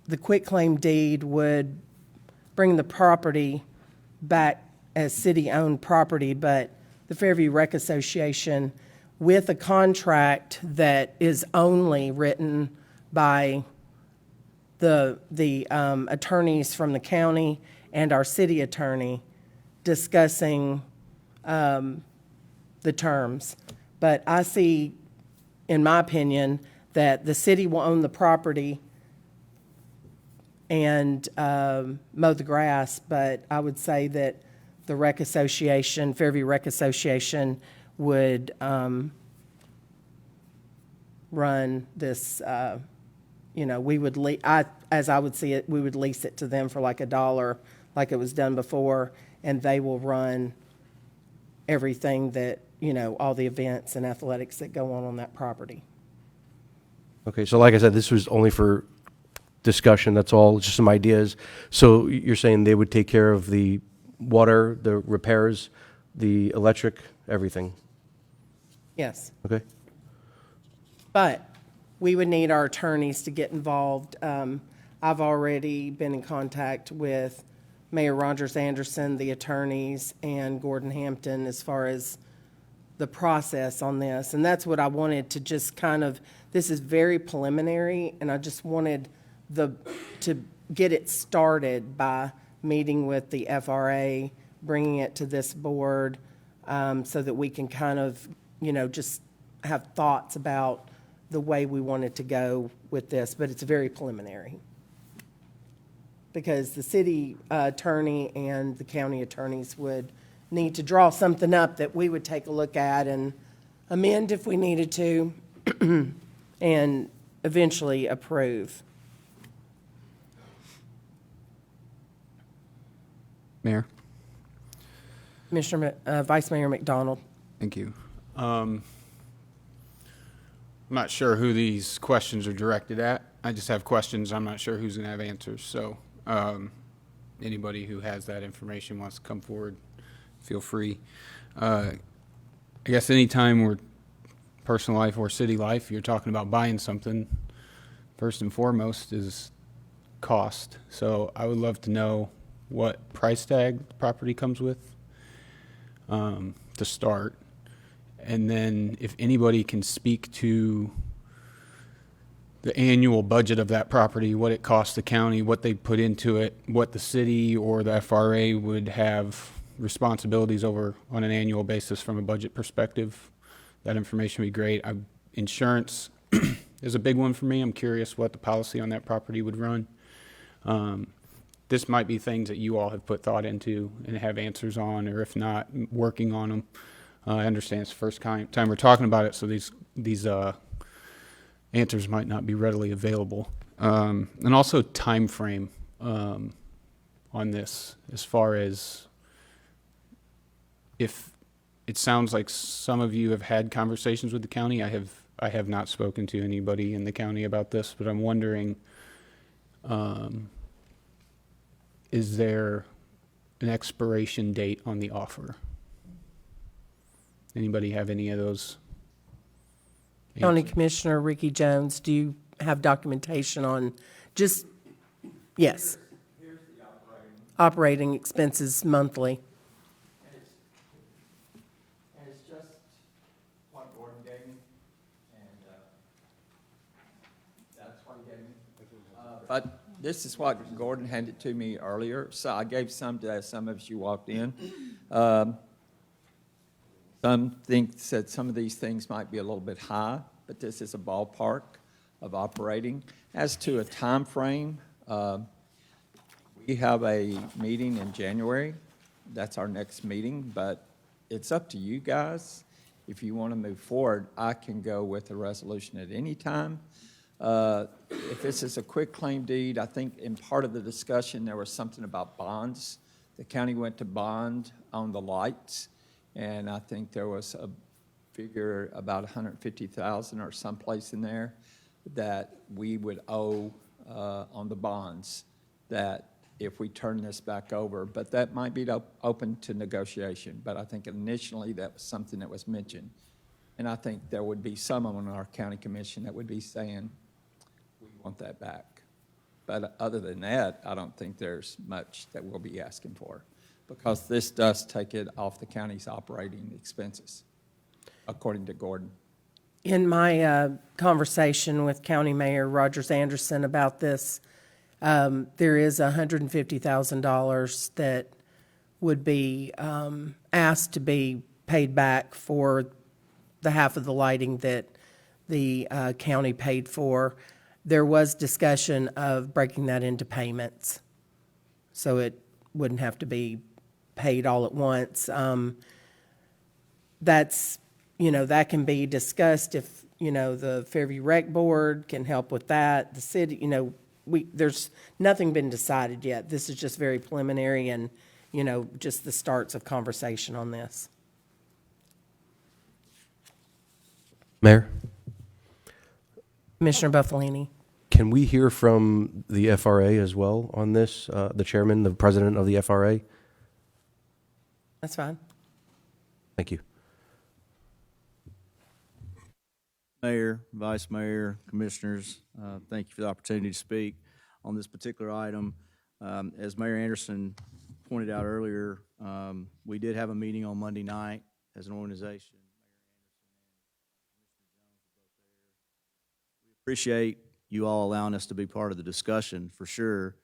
S2: the quitclaim deed would bring the property back as city-owned property, but the Fairview Rec Association, with a contract that is only written by the attorneys from the county and our city attorney discussing the terms. But I see, in my opinion, that the city will own the property and mow the grass, but I would say that the Rec Association, Fairview Rec Association, would run this, we would, as I would see it, we would lease it to them for like $1, like it was done before, and they will run everything that, all the events and athletics that go on that property.
S9: Okay, so like I said, this was only for discussion, that's all, just some ideas. So you're saying they would take care of the water, the repairs, the electric, everything?
S2: Yes.
S9: Okay.
S2: But we would need our attorneys to get involved. I've already been in contact with Mayor Rogers Anderson, the attorneys, and Gordon Hampton as far as the process on this. And that's what I wanted to just this is very preliminary, and I just wanted to get it started by meeting with the FRA, bringing it to this board, so that we can just have thoughts about the way we want it to go with this, but it's very preliminary. Because the city attorney and the county attorneys would need to draw something up that we would take a look at and amend if we needed to, and eventually approve.
S10: Mayor,
S2: Vice Mayor McDonald.
S10: thank you. I'm not sure who these questions are directed at. I just have questions. I'm not sure who's going to have answers. So anybody who has that information wants to come forward, feel free. I guess anytime we're personal life or city life, you're talking about buying something, first and foremost is cost. So I would love to know what price tag the property comes with to start. And then if anybody can speak to the annual budget of that property, what it costs the county, what they put into it, what the city or the FRA would have responsibilities over on an annual basis from a budget perspective, that information would be great. Insurance is a big one for me. I'm curious what the policy on that property would run. This might be things that you all have put thought into and have answers on, or if not, working on them. I understand it's the first time we're talking about it, so these answers might not be readily available. And also time frame on this, as far as if it sounds like some of you have had conversations with the county. I have not spoken to anybody in the county about this, but I'm wondering, is there an expiration date on the offer? Anybody have any of those?
S2: County Commissioner Ricky Jones, do you have documentation on yes. Here's the operating expenses monthly.
S11: And it's just what Gordon gave me, and that's what he gave me. But this is what Gordon handed to me earlier, so I gave some to some of you walked in. Some think that some of these things might be a little bit high, but this is a ballpark of operating. As to a time frame, we have a meeting in January. That's our next meeting, but it's up to you guys. If you want to move forward, I can go with a resolution at any time. If this is a quick claim deed, I think in part of the discussion there was something about bonds. The county went to bond on the lights. And I think there was a figure about $150,000 or someplace in there that we would owe on the bonds, that if we turn this back over. But that might be open to negotiation. But I think initially that was something that was mentioned. And I think there would be some on our county commission that would be saying, we want that back. But other than that, I don't think there's much that we'll be asking for, because this does take it off the county's operating expenses, according to Gordon.
S2: In my conversation with County Mayor Rogers Anderson about this, there is $150,000 that would be asked to be paid back for the half of the lighting that the county paid for. There was discussion of breaking that into payments, so it wouldn't have to be paid all at once. That's, that can be discussed if, the Fairview Rec Board can help with that. The city, there's nothing been decided yet. This is just very preliminary and, just the starts of conversation on this.
S9: Mayor,
S2: Commissioner Buffalini.
S9: can we hear from the FRA as well on this? The chairman, the president of the FRA?
S2: That's fine.
S9: Thank you.
S12: Mayor, Vice Mayor, Commissioners, thank you for the opportunity to speak on this particular item. As Mayor Anderson pointed out earlier, we did have a meeting on Monday night as an organization. We appreciate you all allowing us to be part of the discussion, for sure,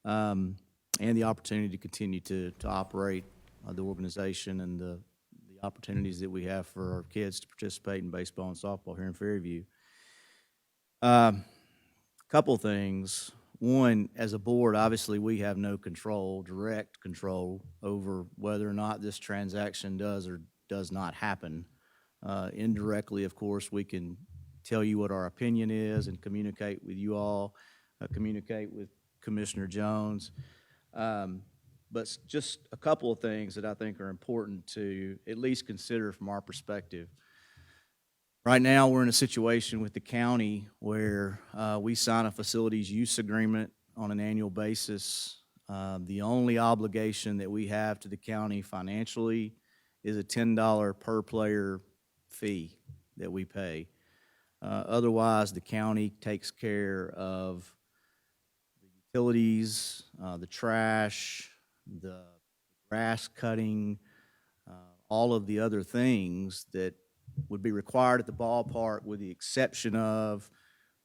S12: and the opportunity to continue to operate the organization and the opportunities that we have for our kids to participate in baseball and softball here in Fairview. Couple things. One, as a board, obviously we have no control, direct control, over whether or not this transaction does or does not happen. Indirectly, of course, we can tell you what our opinion is and communicate with you all, communicate with Commissioner Jones. But just a couple of things that I think are important to at least consider from our perspective. Right now, we're in a situation with the county where we sign a facilities use agreement on an annual basis. The only obligation that we have to the county financially is a $10 per player fee that we pay. Otherwise, the county takes care of the utilities, the trash, the grass cutting, all of the other things that would be required at the ballpark, with the exception of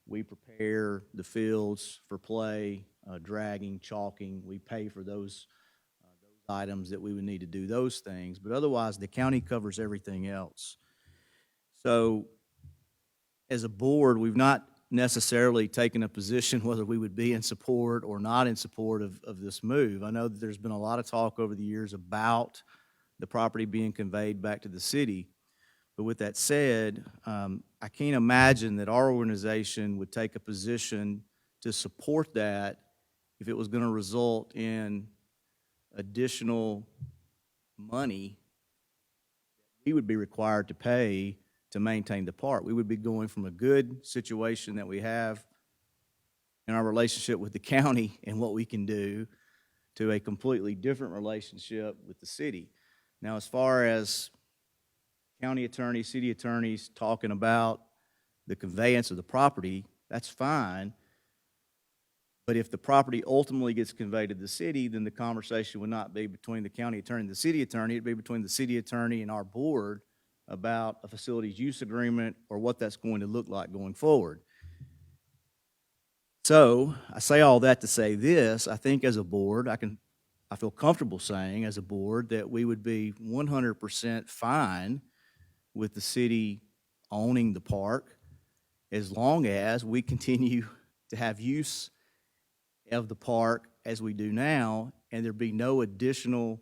S12: we prepare the fields for play, dragging, chalking. We pay for those items that we would need to do those things, but otherwise the county covers everything else. So as a board, we've not necessarily taken a position whether we would be in support or not in support of this move. I know that there's been a lot of talk over the years about the property being conveyed back to the city. But with that said, I can't imagine that our organization would take a position to support that if it was going to result in additional money we would be required to pay to maintain the park. We would be going from a good situation that we have in our relationship with the county and what we can do to a completely different relationship with the city. Now, as far as county attorneys, city attorneys talking about the conveyance of the property, that's fine. But if the property ultimately gets conveyed to the city, then the conversation would not be between the county attorney and the city attorney. It'd be between the city attorney and our board about a facilities use agreement or what that's going to look like going forward. So I say all that to say this: I think as a board, I feel comfortable saying as a board that we would be 100% fine with the city owning the park as long as we continue to have use of the park as we do now, and there be no additional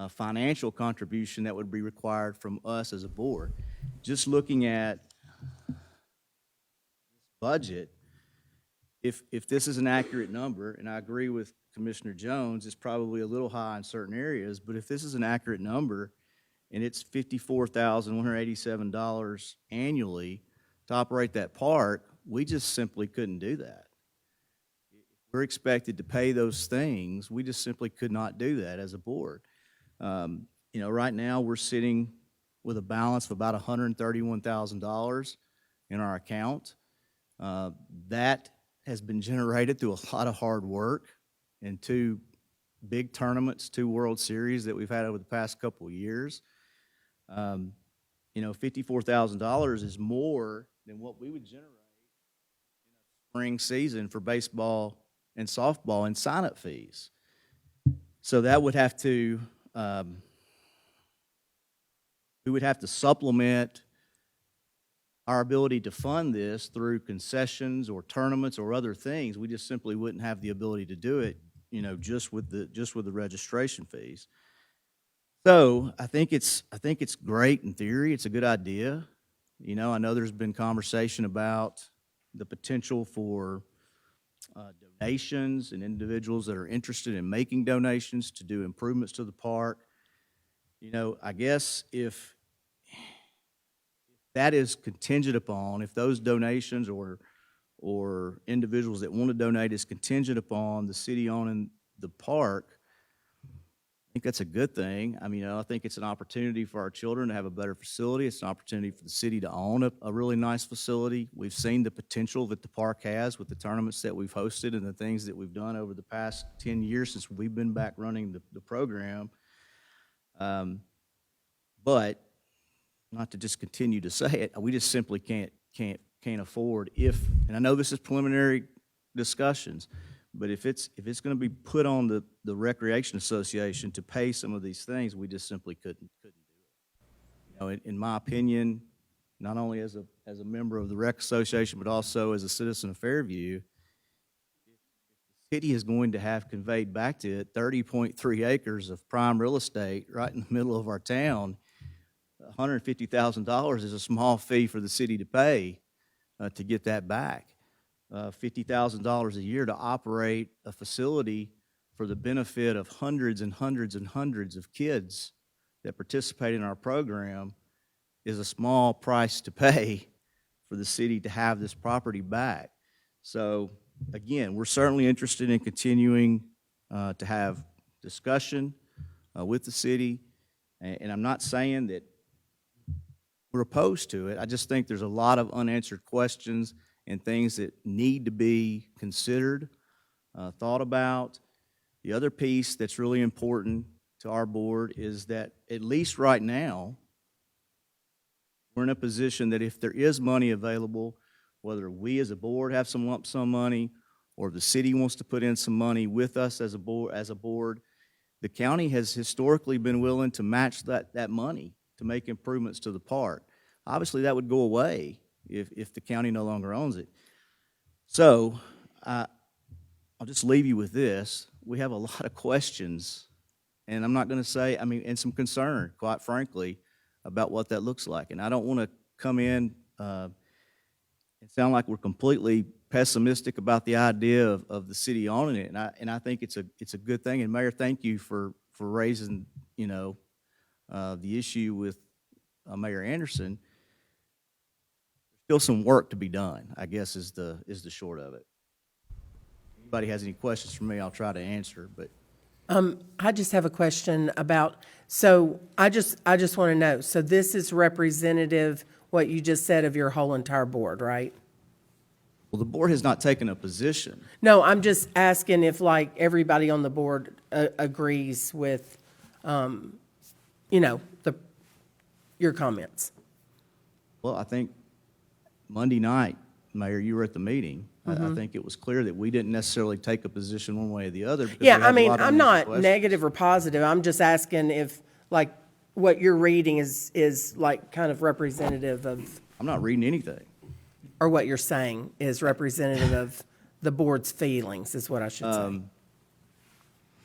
S12: financial contribution that would be required from us as a board. Just looking at this budget, if this is an accurate number, and I agree with Commissioner Jones, it's probably a little high in certain areas, but if this is an accurate number and it's $54,187 annually to operate that park, we just simply couldn't do that. If we're expected to pay those things, we just simply could not do that as a board. Right now we're sitting with a balance of about $131,000 in our account. That has been generated through a lot of hard work and 2 big tournaments, 2 World Series that we've had over the past couple of years. $54,000 is more than what we would generate in a spring season for baseball and softball and sign-up fees. So that would have to, we would have to supplement our ability to fund this through concessions or tournaments or other things. We just simply wouldn't have the ability to do it, just with the registration fees. So I think it's great in theory. It's a good idea. I know there's been conversation about the potential for donations and individuals that are interested in making donations to do improvements to the park. I guess if that is contingent upon, if those donations or individuals that want to donate is contingent upon the city owning the park, I think that's a good thing. I think it's an opportunity for our children to have a better facility. It's an opportunity for the city to own a really nice facility. We've seen the potential that the park has with the tournaments that we've hosted and the things that we've done over the past 10 years since we've been back running the program. But not to just continue to say it, we just simply can't afford and I know this is preliminary discussions, but if it's going to be put on the Recreation Association to pay some of these things, we just simply couldn't do it. In my opinion, not only as a member of the Rec Association, but also as a citizen of Fairview, if the city is going to have conveyed back to it 30.3 acres of prime real estate right in the middle of our town, $150,000 is a small fee for the city to pay to get that back. $50,000 a year to operate a facility for the benefit of hundreds and hundreds and hundreds of kids that participate in our program is a small price to pay for the city to have this property back. So again, we're certainly interested in continuing to have discussion with the city, and I'm not saying that we're opposed to it. I just think there's a lot of unanswered questions and things that need to be considered, thought about. The other piece that's really important to our board is that at least right now, we're in a position that if there is money available, whether we as a board have some lump sum money or the city wants to put in some money with us as a board, the county has historically been willing to match that money to make improvements to the park. Obviously, that would go away if the county no longer owns it. So I'll just leave you with this. We have a lot of questions, and I'm not going to say, and some concern, quite frankly, about what that looks like. And I don't want to come in and sound like we're completely pessimistic about the idea of the city owning it. And I think it's a good thing. And Mayor, thank you for raising the issue with Mayor Anderson. There's still some work to be done, I guess, is the short of it. If anybody has any questions for me, I'll try to answer. But
S2: I just have a question about, so I just want to know, so this is representative, what you just said, of your whole entire board, right?
S12: well, the board has not taken a position.
S2: No, I'm just asking if like everybody on the board agrees with, your comments.
S12: Well, I think Monday night, Mayor, you were at the meeting. I think it was clear that we didn't necessarily take a position one way or the other. Because we
S2: Yeah,
S12: had
S2: I
S12: a
S2: mean,
S12: lot of
S2: I'm
S12: unanswered
S2: not
S12: questions.
S2: negative or positive. I'm just asking if, like, what you're reading is like kind of representative of,
S12: I'm not reading anything.
S2: or what you're saying is representative of the board's feelings, is what I should say.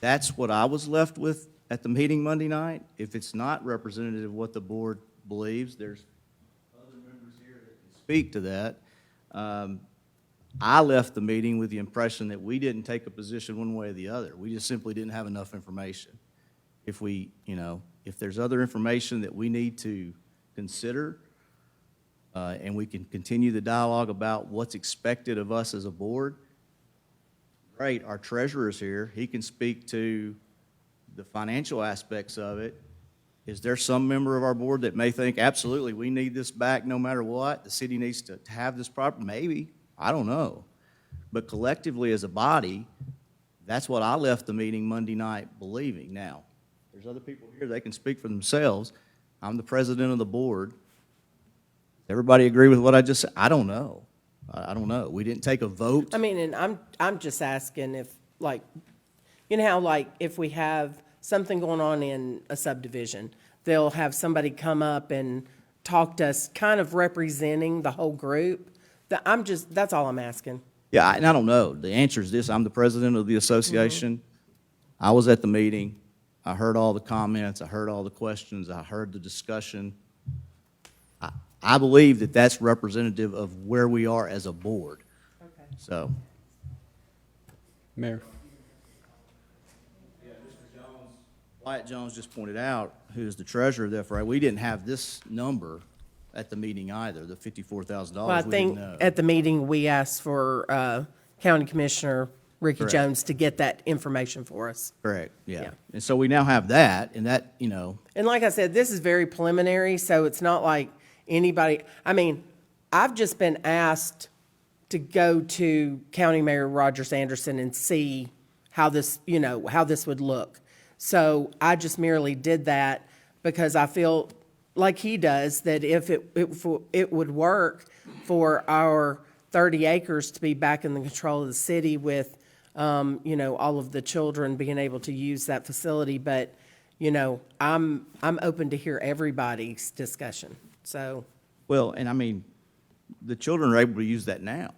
S12: That's what I was left with at the meeting Monday night. If it's not representative of what the board believes, there's other members here that can speak to that. I left the meeting with the impression that we didn't take a position one way or the other. We just simply didn't have enough information. If we, if there's other information that we need to consider, and we can continue the dialogue about what's expected of us as a board, great. Our treasurer is here. He can speak to the financial aspects of it Is there some member of our board that may think, absolutely, we need this back no matter what? The city needs to have this property? Maybe. I don't know. But collectively as a body, that's what I left the meeting Monday night believing. Now, there's other people here, they can speak for themselves. I'm the president of the board. Does everybody agree with what I just said? I don't know. I don't know. We didn't take a vote.
S2: I mean, and I'm just asking if, like, you know how, like, if we have something going on in a subdivision, they'll have somebody come up and talk to us, kind of representing the whole group. That's all I'm asking.
S12: Yeah, and I don't know. The answer is this. I'm the president of the association. I was at the meeting. I heard all the comments. I heard all the questions. I heard the discussion. I believe that that's representative of where we are as a board.
S2: Okay.
S12: So.
S10: Mayor.
S12: Wyatt Jones just pointed out, who's the treasurer of the FRA, we didn't have this number at the meeting either, the $54,000.
S2: Well, I
S12: we
S2: think
S12: didn't know.
S2: at the meeting, we asked for County Commissioner Ricky
S12: Correct.
S2: Jones to get that information for us.
S12: Correct, yeah.
S2: Yeah.
S12: And so we now have that, and that, you know,
S2: And like I said, this is very preliminary, so it's not like anybody, I mean, I've just been asked to go to County Mayor Roger Anderson and see how this, you know, how this would look. So I just merely did that because I feel like he does, that if it would work for our 30 acres to be back in the control of the city with, you know, all of the children being able to use that facility. But, you know, I'm open to hear everybody's discussion, so.
S12: well, and I mean, the children are able to use that now.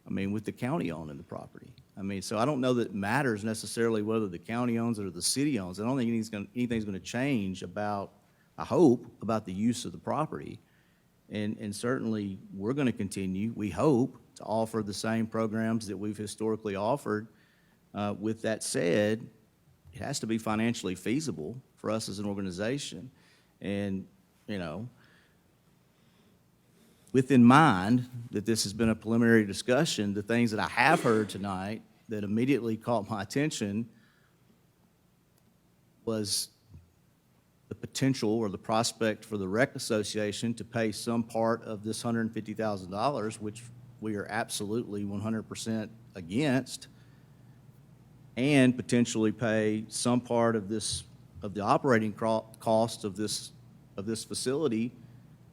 S12: I mean, with the county owning the property. I mean, so I don't know that it matters necessarily whether the county owns it or the city owns it. I don't think anything's going to change about, I hope, about the use of the property. And certainly, we're going to continue, we hope, to offer the same programs that we've historically offered. With that said, it has to be financially feasible for us as an organization. And, you know, with in mind that this has been a preliminary discussion, the things that I have heard tonight that immediately caught my attention was the potential or the prospect for the Rec Association to pay some part of this $150,000, which we are absolutely 100% against, and potentially pay some part of this, of the operating cost of this facility,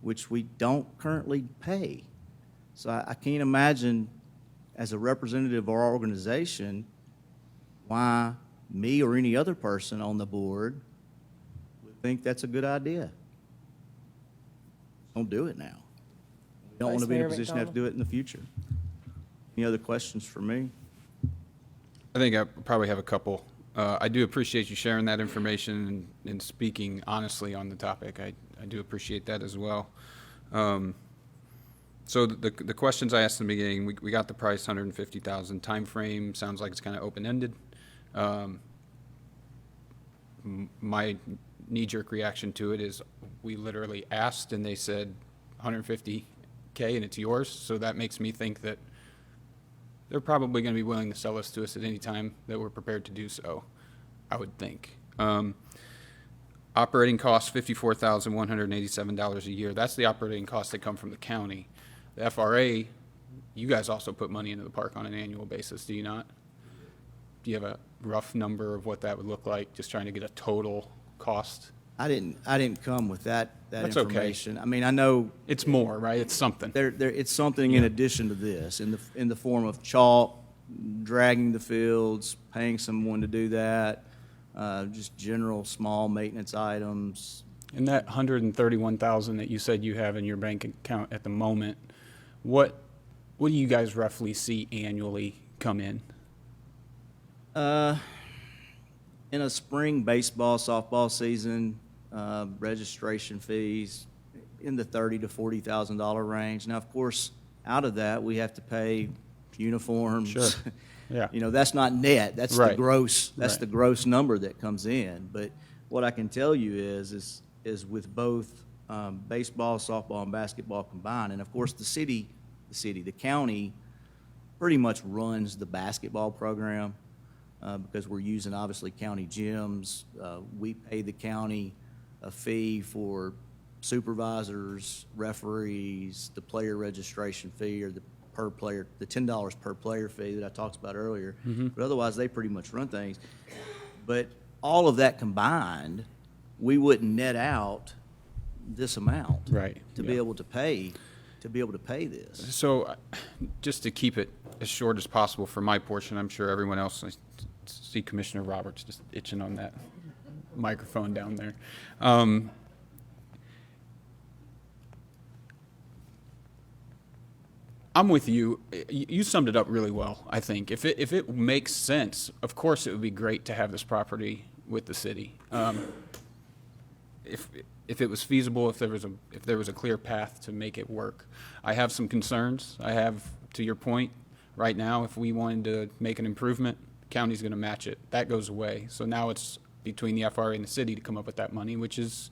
S12: which we don't currently pay. So I can't imagine, as a representative of our organization, why me or any other person on the board would think that's a good idea. Don't do it now. We don't want to be in a
S2: Vice Mayor
S12: position to have to do it in the future. Any other questions for me?
S10: I think I probably have a couple. I do appreciate you sharing that information and speaking honestly on the topic. I do appreciate that as well. So the questions I asked in the beginning, we got the price, 150,000. Time frame sounds like it's kind of open-ended. My knee-jerk reaction to it is we literally asked and they said 150K and it's yours. So that makes me think that they're probably going to be willing to sell this to us at any time that we're prepared to do so, I would think. Operating costs, $54,187 a year. That's the operating costs that come from the county. The FRA, you guys also put money into the park on an annual basis, do you not? Do you have a rough number of what that would look like, just trying to get a total cost?
S12: I didn't come with that
S10: That's okay.
S12: information. I mean, I know
S10: It's more, right? It's something.
S12: it's something in addition to this, in the form of chalk, dragging the fields, paying someone to do that, just general small maintenance items.
S10: And that 131,000 that you said you have in your bank account at the moment, what do you guys roughly see annually come in?
S12: In a spring baseball, softball season, registration fees in the $30,000 to $40,000 range. Now, of course, out of that, we have to pay uniforms.
S10: Sure. Yeah.
S12: You know, that's not net. That's the
S10: Right.
S12: gross. That's
S10: Right.
S12: the gross number that comes in. But what I can tell you is with both baseball, softball, and basketball combined, and of course the county pretty much runs the basketball program because we're using obviously county gyms. We pay the county a fee for supervisors, referees, the player registration fee, or the per player, the $10 per player fee that I talked about earlier. But otherwise, they pretty much run things. But all of that combined, we wouldn't net out this amount.
S10: Right,
S12: To
S10: yeah.
S12: be able to pay this.
S10: So, just to keep it as short as possible for my portion, I'm sure everyone else, I see Commissioner Roberts just itching on that microphone down there. I'm with you. You summed it up really well, I think. If it makes sense, of course it would be great to have this property with the city. If it was feasible, if there was a clear path to make it work. I have some concerns. I have, to your point, right now, if we wanted to make an improvement, the county's going to match it. That goes away. So now it's between the FRA and the city to come up with that money, which is,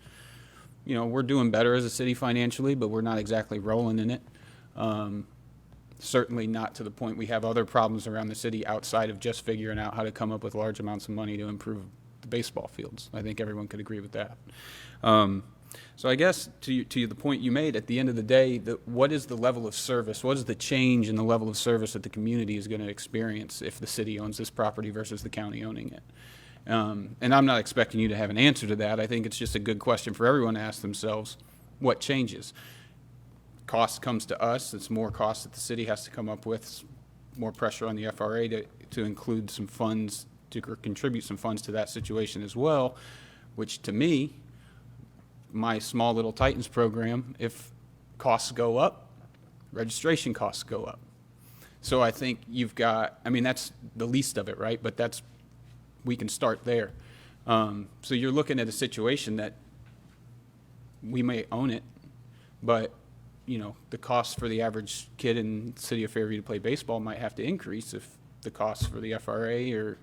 S10: we're doing better as a city financially, but we're not exactly rolling in it. Certainly not to the point we have other problems around the city outside of just figuring out how to come up with large amounts of money to improve the baseball fields. I think everyone could agree with that. So I guess to the point you made, at the end of the day, what is the level of service? What is the change in the level of service that the community is going to experience if the city owns this property versus the county owning it? And I'm not expecting you to have an answer to that. I think it's just a good question for everyone to ask themselves, what changes? Cost comes to us. It's more cost that the city has to come up with, it's more pressure on the FRA to include some funds, to contribute some funds to that situation as well, which to me, my small little Titans program, if costs go up, registration costs go up. So I think you've got, that's the least of it, right? But we can start there. So you're looking at a situation that we may own it, but the cost for the average kid in the city of Fairview to play baseball might have to increase if the costs for the FRA are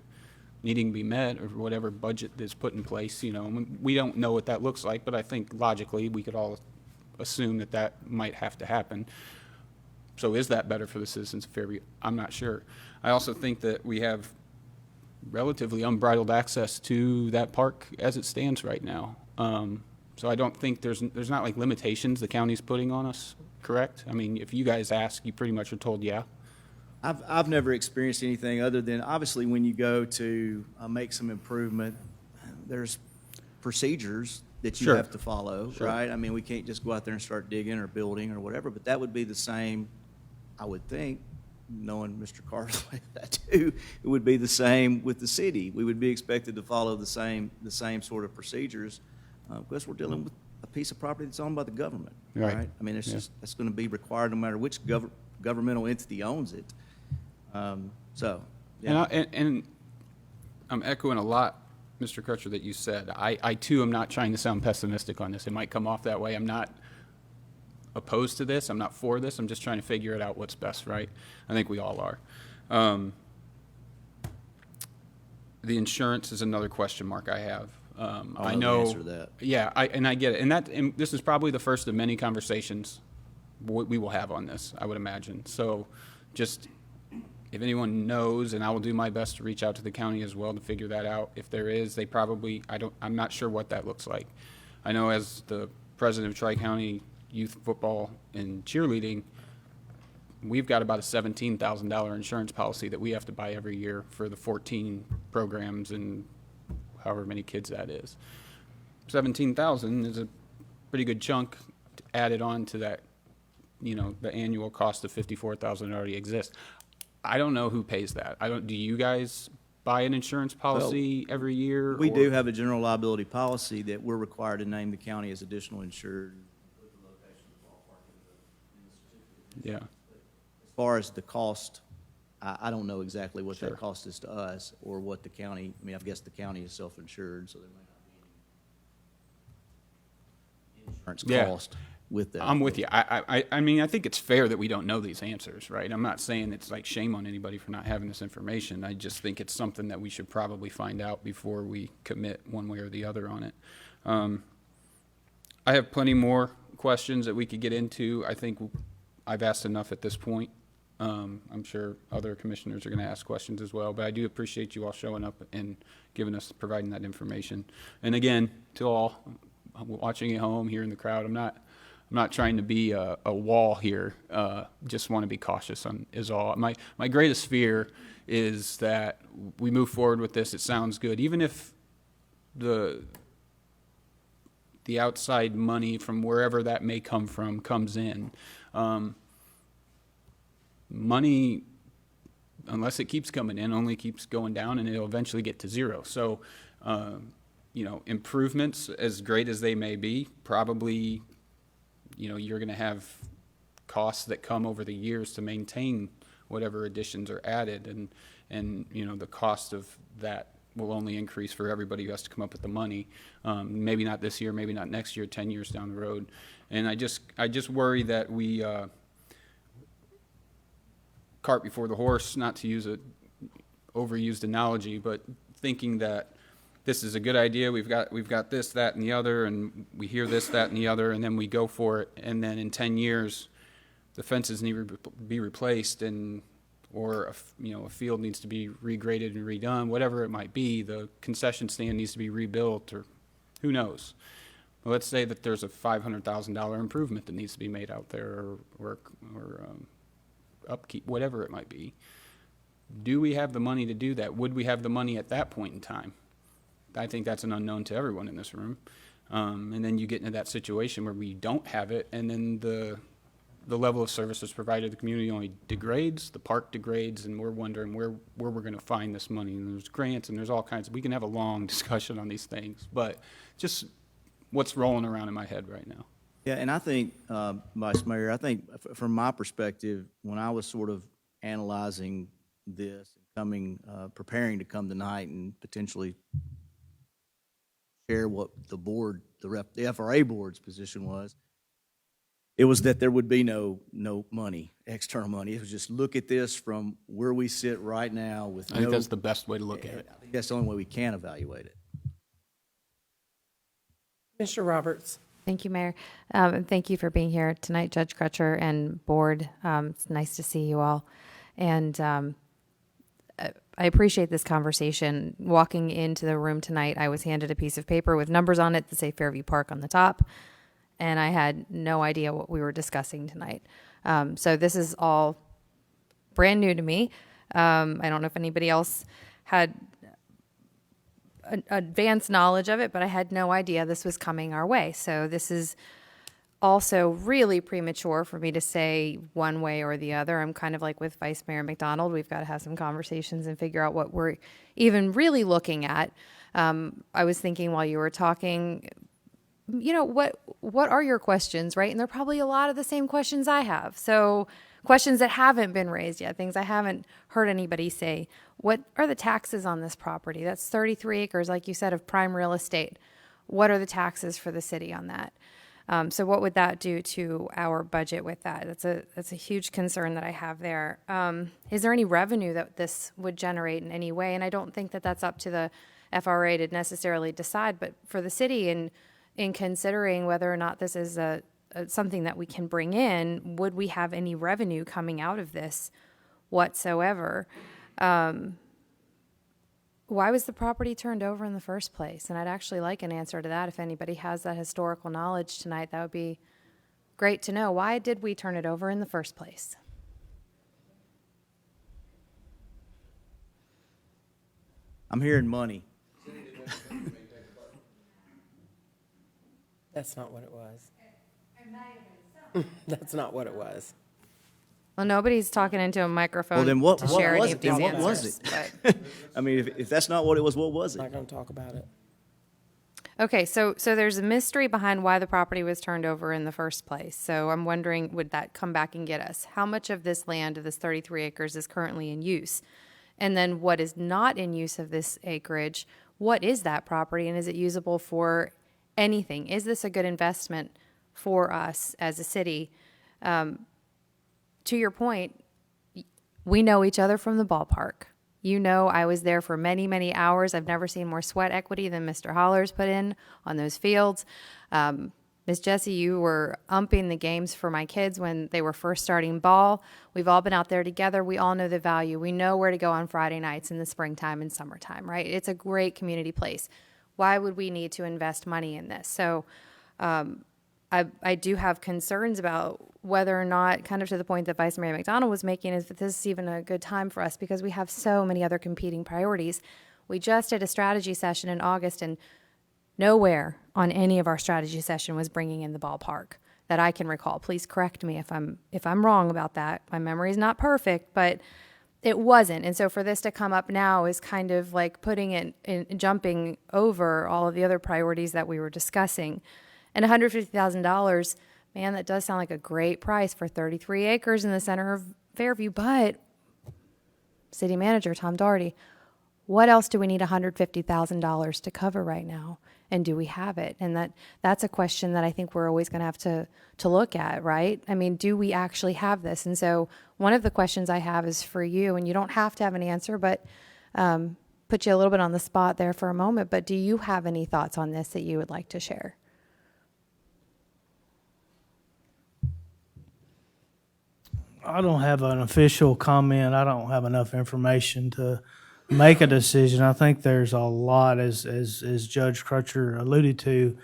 S10: needing to be met or whatever budget is put in place. We don't know what that looks like, but I think logically we could all assume that might have to happen. So is that better for the citizens of Fairview? I'm not sure. I also think that we have relatively unbridled access to that park as it stands right now. So I don't think there's not like limitations the county's putting on us, correct? If you guys ask, you pretty much are told, yeah.
S12: I've never experienced anything other than, obviously, when you go to make some improvement, there's procedures that you
S10: Sure.
S12: have to follow,
S10: Sure.
S12: right? We can't just go out there and start digging or building or whatever, but that would be the same, I would think, knowing Mr. Carter like that too, it would be the same with the city. We would be expected to follow the same sort of procedures, because we're dealing with a piece of property that's owned by the government,
S10: Right.
S12: right? It's
S10: Yeah.
S12: just, that's going to be required no matter which governmental entity owns it. Yeah.
S10: And I'm echoing a lot, Mr. Crutcher, that you said. I too am not trying to sound pessimistic on this. It might come off that way. I'm not opposed to this. I'm not for this. I'm just trying to figure it out what's best, right? I think we all are. The insurance is another question mark I have. I know
S12: the answer to that.
S10: Yeah, I get it. And this is probably the first of many conversations we will have on this, I would imagine. So just if anyone knows, and I will do my best to reach out to the county as well to figure that out. If there is, I'm not sure what that looks like. I know as the president of Tri-County Youth Football and Cheerleading, we've got about a $17,000 insurance policy that we have to buy every year for the 14 programs and however many kids that is. $17,000 is a pretty good chunk added on to that, the annual cost of $54,000 that already exists. I don't know who pays that. Do you guys buy an insurance policy every year?
S12: We do have a general liability policy that we're required to name the county as additional insured.
S10: Yeah.
S12: As far as the cost, I don't know exactly what
S10: Sure.
S12: that cost is to us or what the county, I guess the county is self-insured, so there might not be any insurance
S10: Yeah.
S12: cost with that.
S10: I'm with you. I think it's fair that we don't know these answers, right? I'm not saying it's like shame on anybody for not having this information. I just think it's something that we should probably find out before we commit one way or the other on it. I have plenty more questions that we could get into. I think I've asked enough at this point. I'm sure other commissioners are going to ask questions as well, but I do appreciate you all showing up and providing that information. And again, to all, watching at home here in the crowd, I'm not trying to be a wall here. Just want to be cautious is all. My greatest fear is that we move forward with this. It sounds good, even if the outside money from wherever that may come from comes in. Money, unless it keeps coming in, only keeps going down, and it'll eventually get to zero. So, improvements, as great as they may be, probably, you're going to have costs that come over the years to maintain whatever additions are added, and the cost of that will only increase for everybody who has to come up with the money. Maybe not this year, maybe not next year, 10 years down the road. And I just worry that we cart before the horse, not to use a overused analogy, but thinking that this is a good idea, we've got this, that, and the other, and we hear this, that, and the other, and then we go for it, and then in 10 years, the fences need to be replaced, or a field needs to be regraded and redone, whatever it might be, the concession stand needs to be rebuilt, or who knows. Well, let's say that there's a $500,000 improvement that needs to be made out there, or upkeep, whatever it might be. Do we have the money to do that? Would we have the money at that point in time? I think that's an unknown to everyone in this room. And then you get into that situation where we don't have it, and then the level of services provided to the community only degrades, the park degrades, and we're wondering where we're going to find this money. And there's grants, and there's all kinds we can have a long discussion on these things, but just what's rolling around in my head right now.
S12: Yeah, and I think, Vice Mayor, I think from my perspective, when I was sort of analyzing this, preparing to come tonight and potentially share what the FRA board's position was, it was that there would be no money, external money. It was just look at this from where we sit right now with
S10: I think that's the best way to look at it.
S12: I think that's the only way we can evaluate it.
S2: Mr. Roberts.
S1: Thank you, Mayor. And thank you for being here tonight, Judge Crutcher and board. It's nice to see you all. And I appreciate this conversation. Walking into the room tonight, I was handed a piece of paper with numbers on it that say Fairview Park on the top, and I had no idea what we were discussing tonight. So this is all brand new to me. I don't know if anybody else had advanced knowledge of it, but I had no idea this was coming our way. So this is also really premature for me to say one way or the other. I'm kind of like with Vice Mayor McDonald. We've got to have some conversations and figure out what we're even really looking at. I was thinking while you were talking, what are your questions, right? And they're probably a lot of the same questions I have. So questions that haven't been raised yet, things I haven't heard anybody say. What are the taxes on this property? That's 33 acres, like you said, of prime real estate. What are the taxes for the city on that? So what would that do to our budget with that? That's a huge concern that I have there. Is there any revenue that this would generate in any way? And I don't think that that's up to the FRA to necessarily decide, but for the city in considering whether or not this is something that we can bring in, would we have any revenue coming out of this whatsoever? Why was the property turned over in the first place? And I'd actually like an answer to that. If anybody has that historical knowledge tonight, that would be great to know. Why did we turn it over in the first place?
S12: I'm hearing money.
S2: That's not what it was. That's not what it was.
S1: Well, nobody's talking into a microphone
S12: Well, then what
S1: to share
S12: was
S1: any
S12: it?
S1: of these
S12: Then what
S1: answers.
S12: was it?
S1: But-
S12: I mean, if that's not what it was, what was it?
S2: Not going to talk about it.
S1: Okay, so there's a mystery behind why the property was turned over in the first place. So I'm wondering, would that come back and get us? How much of this land, of this 33 acres, is currently in use? And then what is not in use of this acreage? What is that property, and is it usable for anything? Is this a good investment for us as a city? To your point, we know each other from the ballpark. You know, I was there for many, many hours. I've never seen more sweat equity than Mr. Hollers put in on those fields. Ms. Jessie, you were umping the games for my kids when they were first starting ball. We've all been out there together. We all know the value. We know where to go on Friday nights in the springtime and summertime, right? It's a great community place. Why would we need to invest money in this? So I do have concerns about whether or not, kind of to the point that Vice Mayor McDonald was making, is that this is even a good time for us because we have so many other competing priorities. We just did a strategy session in August, and nowhere on any of our strategy session was bringing in the ballpark that I can recall. Please correct me if I'm wrong about that. My memory is not perfect, but it wasn't. And so for this to come up now is kind of like putting it in, jumping over all of the other priorities that we were discussing. And $150,000, man, that does sound like a great price for 33 acres in the center of Fairview. But City Manager Tom Doherty, what else do we need $150,000 to cover right now? And do we have it? And that's a question that I think we're always going to have to look at, right? I mean, do we actually have this? And so one of the questions I have is for you, and you don't have to have an answer, but put you a little bit on the spot there for a moment. But do you have any thoughts on this that you would like to share?
S7: I don't have an official comment. I don't have enough information to make a decision. I think there's a lot, as Judge Crutcher alluded to,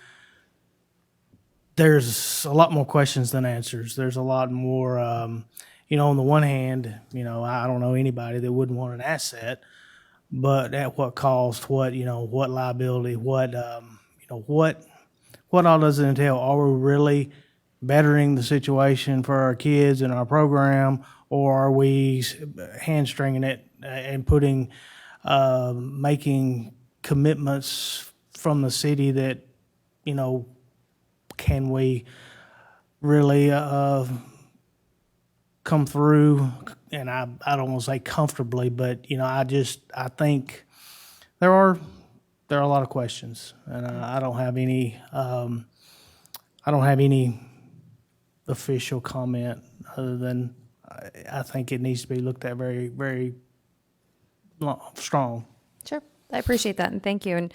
S7: there's a lot more questions than answers. There's a lot more, on the one hand, I don't know anybody that wouldn't want an asset, but at what cost, what liability, what all does it entail? Are we really bettering the situation for our kids and our program, or are we hamstringing it and making commitments from the city that, can we really come through? And I don't want to say comfortably, but I think there are a lot of questions, and I don't have any official comment other than I think it needs to be looked at very, very strong.
S1: Sure. I appreciate that, and thank you. And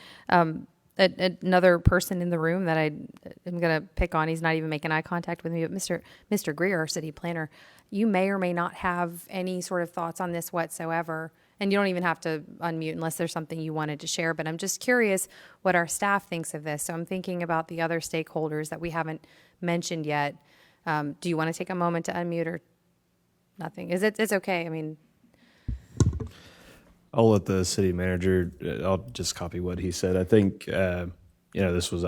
S1: another person in the room that I'm going to pick on, he's not even making eye contact with me, but Mr. Greer, our city planner, you may or may not have any sort of thoughts on this whatsoever, and you don't even have to unmute unless there's something you wanted to share, but I'm just curious what our staff thinks of this. So I'm thinking about the other stakeholders that we haven't mentioned yet. Do you want to take a moment to unmute or nothing? It's okay. I mean,
S13: I'll let the city manager, I'll just copy what he said. I think, this was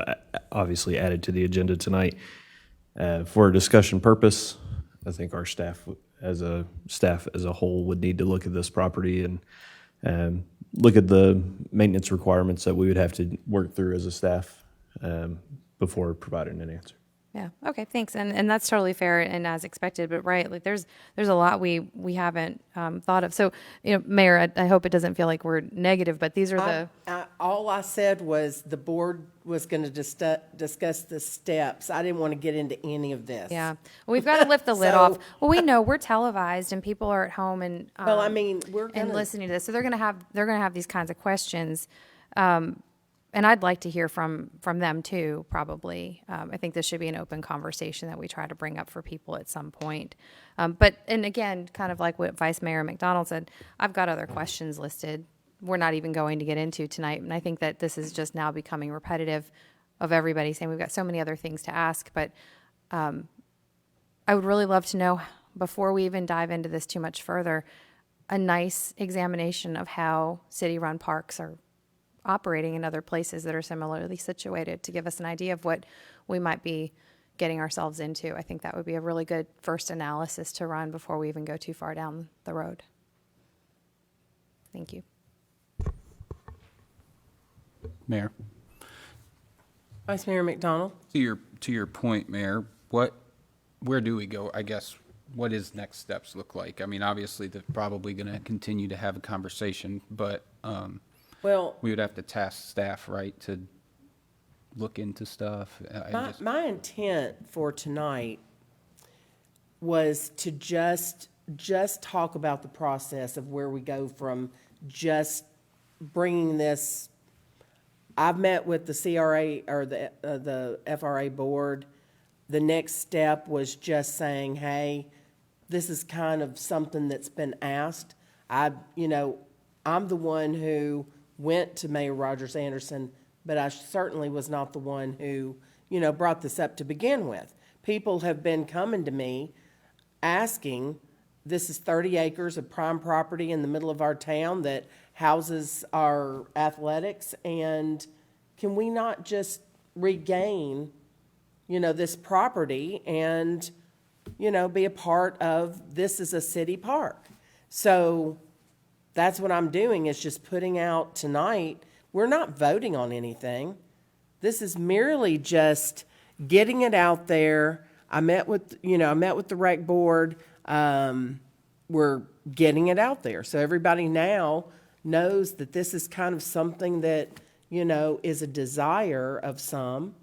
S13: obviously added to the agenda tonight for a discussion purpose. I think our staff as a whole would need to look at this property and look at the maintenance requirements that we would have to work through as a staff before providing an answer.
S1: yeah. Okay. Thanks. And that's totally fair and as expected, but right. Like there's a lot we haven't thought of. So, Mayor, I hope it doesn't feel like we're negative, but these are
S2: all I said was the board was going to discuss the steps. I didn't want to get into any of this.
S1: yeah. Well, we've got to lift the lid off. Well, we know we're televised and people are at home and,
S2: we're
S1: and listening to this. So they're going to have these kinds of questions. And I'd like to hear from them too, probably. I think this should be an open conversation that we try to bring up for people at some point. And again, kind of like what Vice Mayor McDonald said, I've got other questions listed we're not even going to get into tonight. And I think that this is just now becoming repetitive of everybody saying we've got so many other things to ask. But I would really love to know, before we even dive into this too much further, a nice examination of how city-run parks are operating in other places that are similarly situated, to give us an idea of what we might be getting ourselves into. I think that would be a really good first analysis to run before we even go too far down the road. Thank you.
S10: Mayor.
S2: Vice Mayor McDonald?
S10: To your point, Mayor, where do we go? I guess, what does next steps look like? I mean, obviously, they're probably going to continue to have a conversation, but we would have to task staff, right, to look into stuff.
S2: My intent for tonight was to just talk about the process of where we go from just bringing this. I've met with the CRA or the FRA board. The next step was just saying, hey, this is kind of something that's been asked. I'm the one who went to Mayor Rogers Anderson, but I certainly was not the one who brought this up to begin with. People have been coming to me asking, this is 30 acres of prime property in the middle of our town that houses our athletics, and can we not just regain, this property and, be a part of, this is a city park? So that's what I'm doing, is just putting out tonight. We're not voting on anything. This is merely just getting it out there. I met with the rec board. We're getting it out there. So everybody now knows that this is kind of something that, is a desire of some,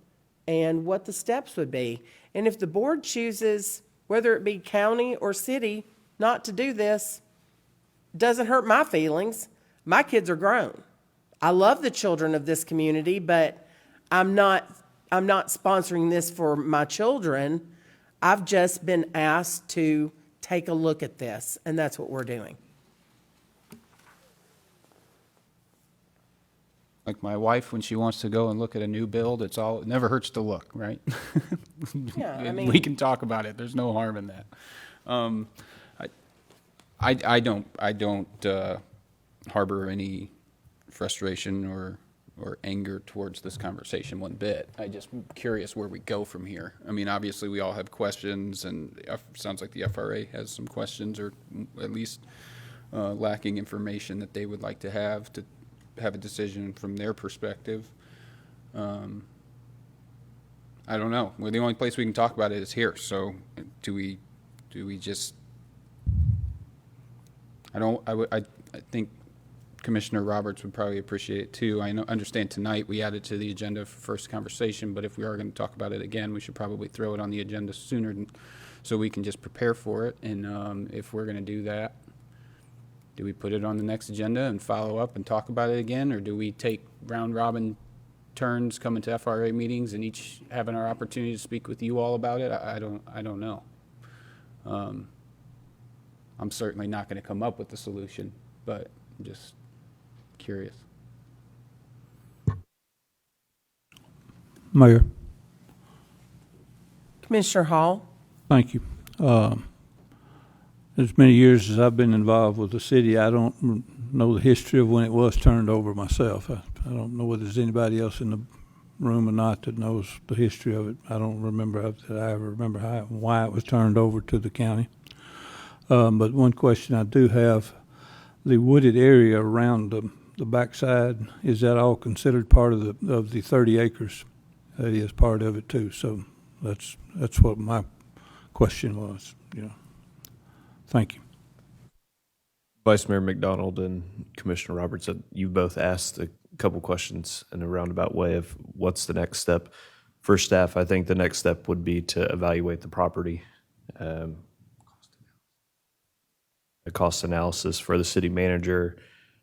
S2: and what the steps would be. And if the board chooses, whether it be county or city, not to do this, doesn't hurt my feelings. My kids are grown. I love the children of this community, but I'm not sponsoring this for my children. I've just been asked to take a look at this, and that's what we're doing.
S10: Like my wife, when she wants to go and look at a new build, it never hurts to look, right?
S2: Yeah,
S10: And we can talk about it. There's no harm in that. I don't harbor any frustration or anger towards this conversation one bit. I just curious where we go from here. I mean, obviously we all have questions, and it sounds like the FRA has some questions, or at least lacking information that they would like to have a decision from their perspective. I don't know. Well, the only place we can talk about it is here. So do we just? I think Commissioner Roberts would probably appreciate it too. I understand tonight we added to the agenda for first conversation, but if we are going to talk about it again, we should probably throw it on the agenda sooner so we can just prepare for it. And if we're going to do that, do we put it on the next agenda and follow up and talk about it again, or do we take round robin turns coming to FRA meetings and each having our opportunity to speak with you all about it? I don't know. I'm certainly not going to come up with the solution, but I'm just curious.
S4: Mayor,
S2: Commissioner Hall?
S4: thank you. As many years as I've been involved with the city, I don't know the history of when it was turned over myself. I don't know whether there's anybody else in the room or not that knows the history of it. I don't remember that I ever remember why it was turned over to the county. But one question I do have, the wooded area around the backside, is that all considered part of the 30 acres? That is part of it too. So that's what my question was. Thank you.
S13: Vice Mayor McDonald and Commissioner Roberts, you both asked a couple questions in a roundabout way of what's the next step. For staff, I think the next step would be to evaluate the property. A cost analysis for the city manager,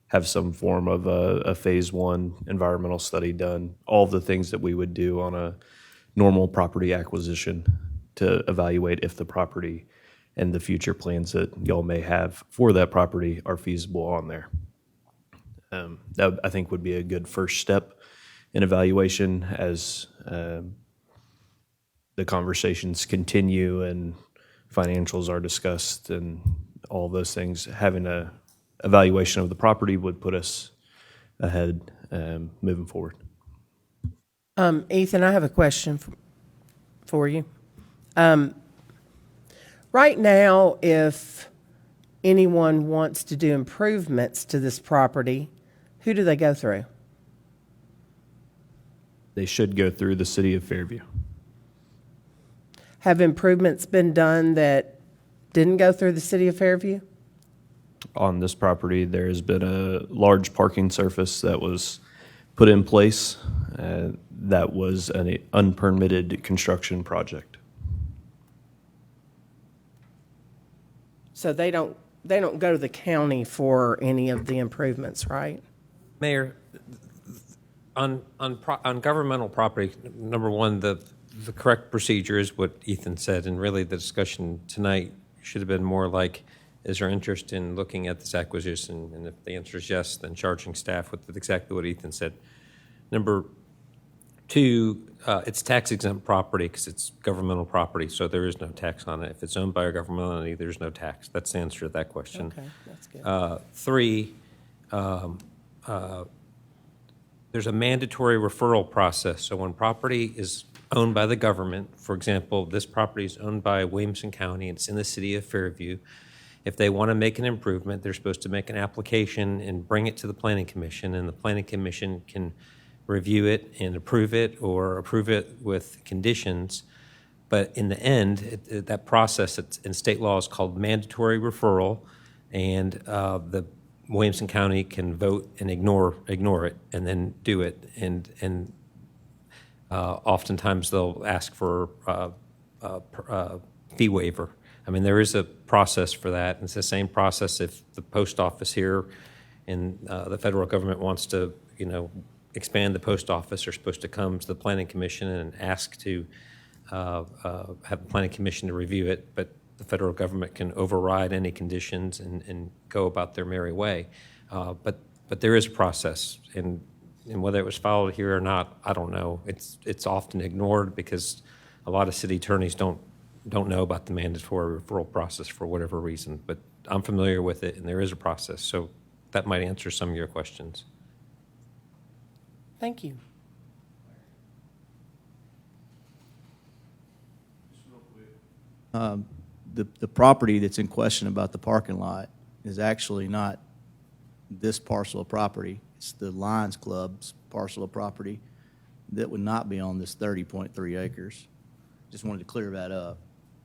S13: have some form of a phase one environmental study done, all of the things that we would do on a normal property acquisition to evaluate if the property and the future plans that y'all may have for that property are feasible on there. That I think would be a good first step in evaluation as the conversations continue and financials are discussed and all those things. Having a evaluation of the property would put us ahead moving forward.
S2: Ethan, I have a question for you. Right now, if anyone wants to do improvements to this property, who do they go through?
S13: They should go through the city of Fairview.
S2: Have improvements been done that didn't go through the city of Fairview?
S13: On this property, there has been a large parking surface that was put in place. That was an unpermitted construction project.
S2: So they don't go to the county for any of the improvements, right?
S5: Mayor, on governmental property, number one, the correct procedure is what Ethan said, and really the discussion tonight should have been more like, is there interest in looking at this acquisition? And if the answer is yes, then charging staff with exactly what Ethan said. Number Two, it's tax exempt property because it's governmental property, so there is no tax on it. If it's owned by a governmental entity, there's no tax. That's the answer to that question.
S2: Okay, that's good.
S5: Three, there's a mandatory referral process. So when property is owned by the government, for example, this property is owned by Williamson County, it's in the city of Fairview. If they want to make an improvement, they're supposed to make an application and bring it to the Planning Commission, and the Planning Commission can review it and approve it or approve it with conditions. But in the end, that process in state law is called mandatory referral, and the Williamson County can vote and ignore it and then do it. And oftentimes they'll ask for fee waiver. I mean, there is a process for that. And it's the same process if the post office here and the federal government wants to, expand the post office. They're supposed to come to the Planning Commission and ask to have the Planning Commission to review it. But the federal government can override any conditions and go about their merry way. But there is a process, and whether it was followed here or not, I don't know. It's often ignored because a lot of city attorneys don't know about the mandatory referral process for whatever reason. But I'm familiar with it, and there is a process. So that might answer some of your questions.
S2: Thank you.
S12: The property that's in question about the parking lot is actually not this parcel of property. It's the Lions Club's parcel of property that would not be on this 30.3 acres. Just wanted to clear that up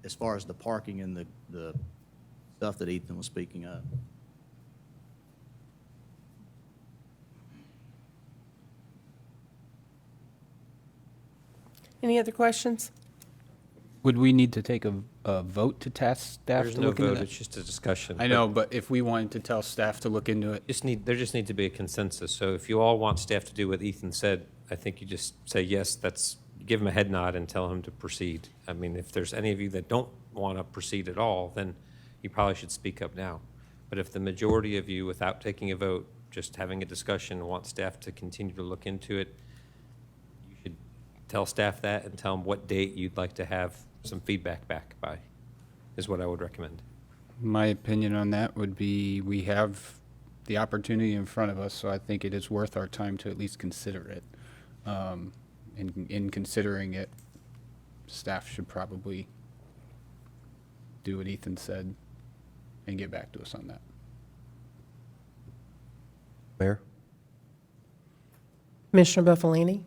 S12: as far as the parking and the stuff that Ethan was speaking of.
S2: Any other questions?
S10: Would we need to take a vote to task staff
S5: There's
S10: to
S5: no
S10: look into
S5: vote,
S10: that?
S5: it's just a discussion.
S10: I know, but if we wanted to tell staff to look into it,
S5: There just needs to be a consensus. So if you all want staff to do what Ethan said, I think you just say, yes, give him a head nod and tell him to proceed. I mean, if there's any of you that don't want to proceed at all, then you probably should speak up now. But if the majority of you, without taking a vote, just having a discussion, want staff to continue to look into it, you should tell staff that and tell them what date you'd like to have some feedback back by, is what I would recommend.
S10: my opinion on that would be we have the opportunity in front of us, so I think it is worth our time to at least consider it. In considering it, staff should probably do what Ethan said and get back to us on that.
S9: Mayor?
S2: Commissioner Buffalini?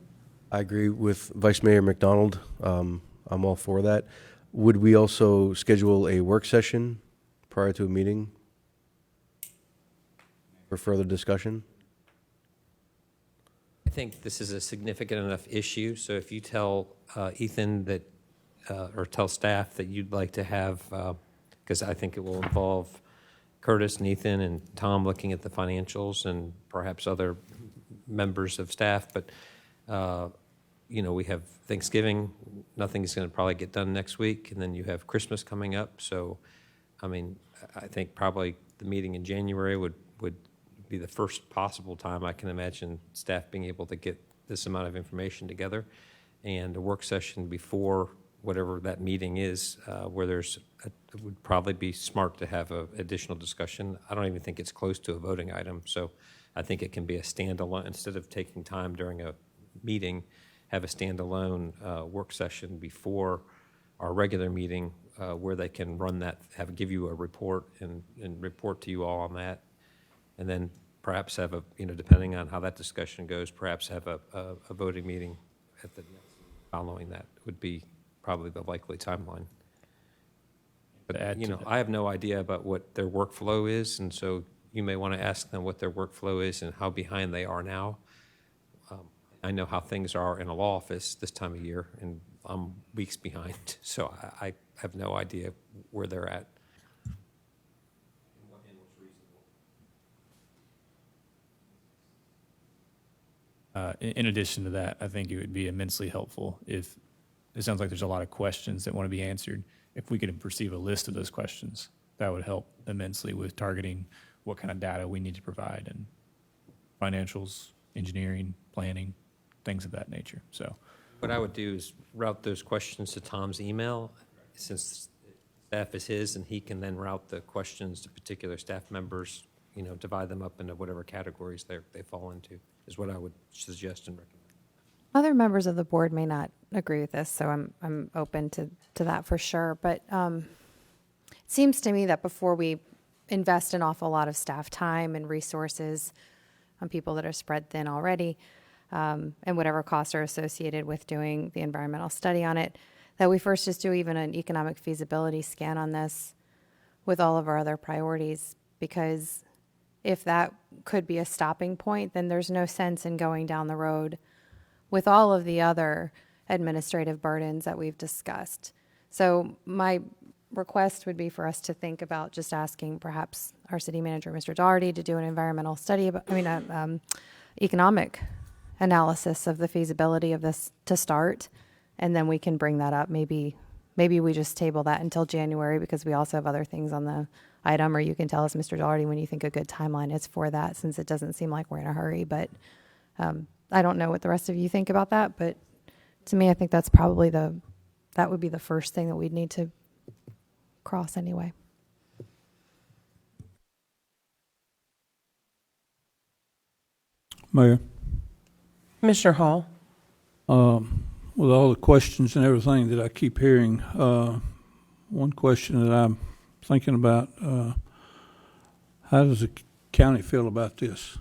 S9: I agree with Vice Mayor McDonald. I'm all for that. Would we also schedule a work session prior to a meeting for further discussion?
S5: I think this is a significant enough issue, so if you tell Ethan that, or tell staff that you'd like to have, because I think it will involve Curtis and Ethan and Tom looking at the financials and perhaps other members of staff, but, we have Thanksgiving, nothing's going to probably get done next week, and then you have Christmas coming up, so, I think probably the meeting in January would be the first possible time I can imagine staff being able to get this amount of information together, and a work session before whatever that meeting is, where it would probably be smart to have an additional discussion. I don't even think it's close to a voting item, so I think it can be a standalone, instead of taking time during a meeting, have a standalone work session before our regular meeting where they can run that, give you a report and report to you all on that. And then perhaps have depending on how that discussion goes, perhaps have a voting meeting at the following that would be probably the likely timeline. But, I have no idea about what their workflow is, and so you may want to ask them what their workflow is and how behind they are now. I know how things are in a law office this time of year, and I'm weeks behind, so I have no idea where they're at.
S6: In addition to that, I think it would be immensely helpful if, it sounds like there's a lot of questions that want to be answered. If we could perceive a list of those questions, that would help immensely with targeting what kind of data we need to provide and financials, engineering, planning, things of that nature. So
S5: What I would do is route those questions to Tom's email, since staff is his, and he can then route the questions to particular staff members, divide them up into whatever categories they fall into, is what I would suggest and recommend.
S1: Other members of the board may not agree with this, so I'm open to that for sure. But it seems to me that before we invest an awful lot of staff time and resources on people that are spread thin already, and whatever costs are associated with doing the environmental study on it, that we first just do even an economic feasibility scan on this with all of our other priorities, because if that could be a stopping point, then there's no sense in going down the road with all of the other administrative burdens that we've discussed. So my request would be for us to think about just asking perhaps our city manager, Mr. Doherty, to do an environmental study, economic analysis of the feasibility of this to start, and then we can bring that up. Maybe we just table that until January, because we also have other things on the item, or you can tell us, Mr. Doherty, when you think a good timeline is for that, since it doesn't seem like we're in a hurry. But I don't know what the rest of you think about that, but to me, I think that's probably that would be the first thing that we'd need to cross anyway.
S4: Mayor,
S2: Commissioner Hall?
S4: with all the questions and everything that I keep hearing, one question that I'm thinking about, how does the county feel about this?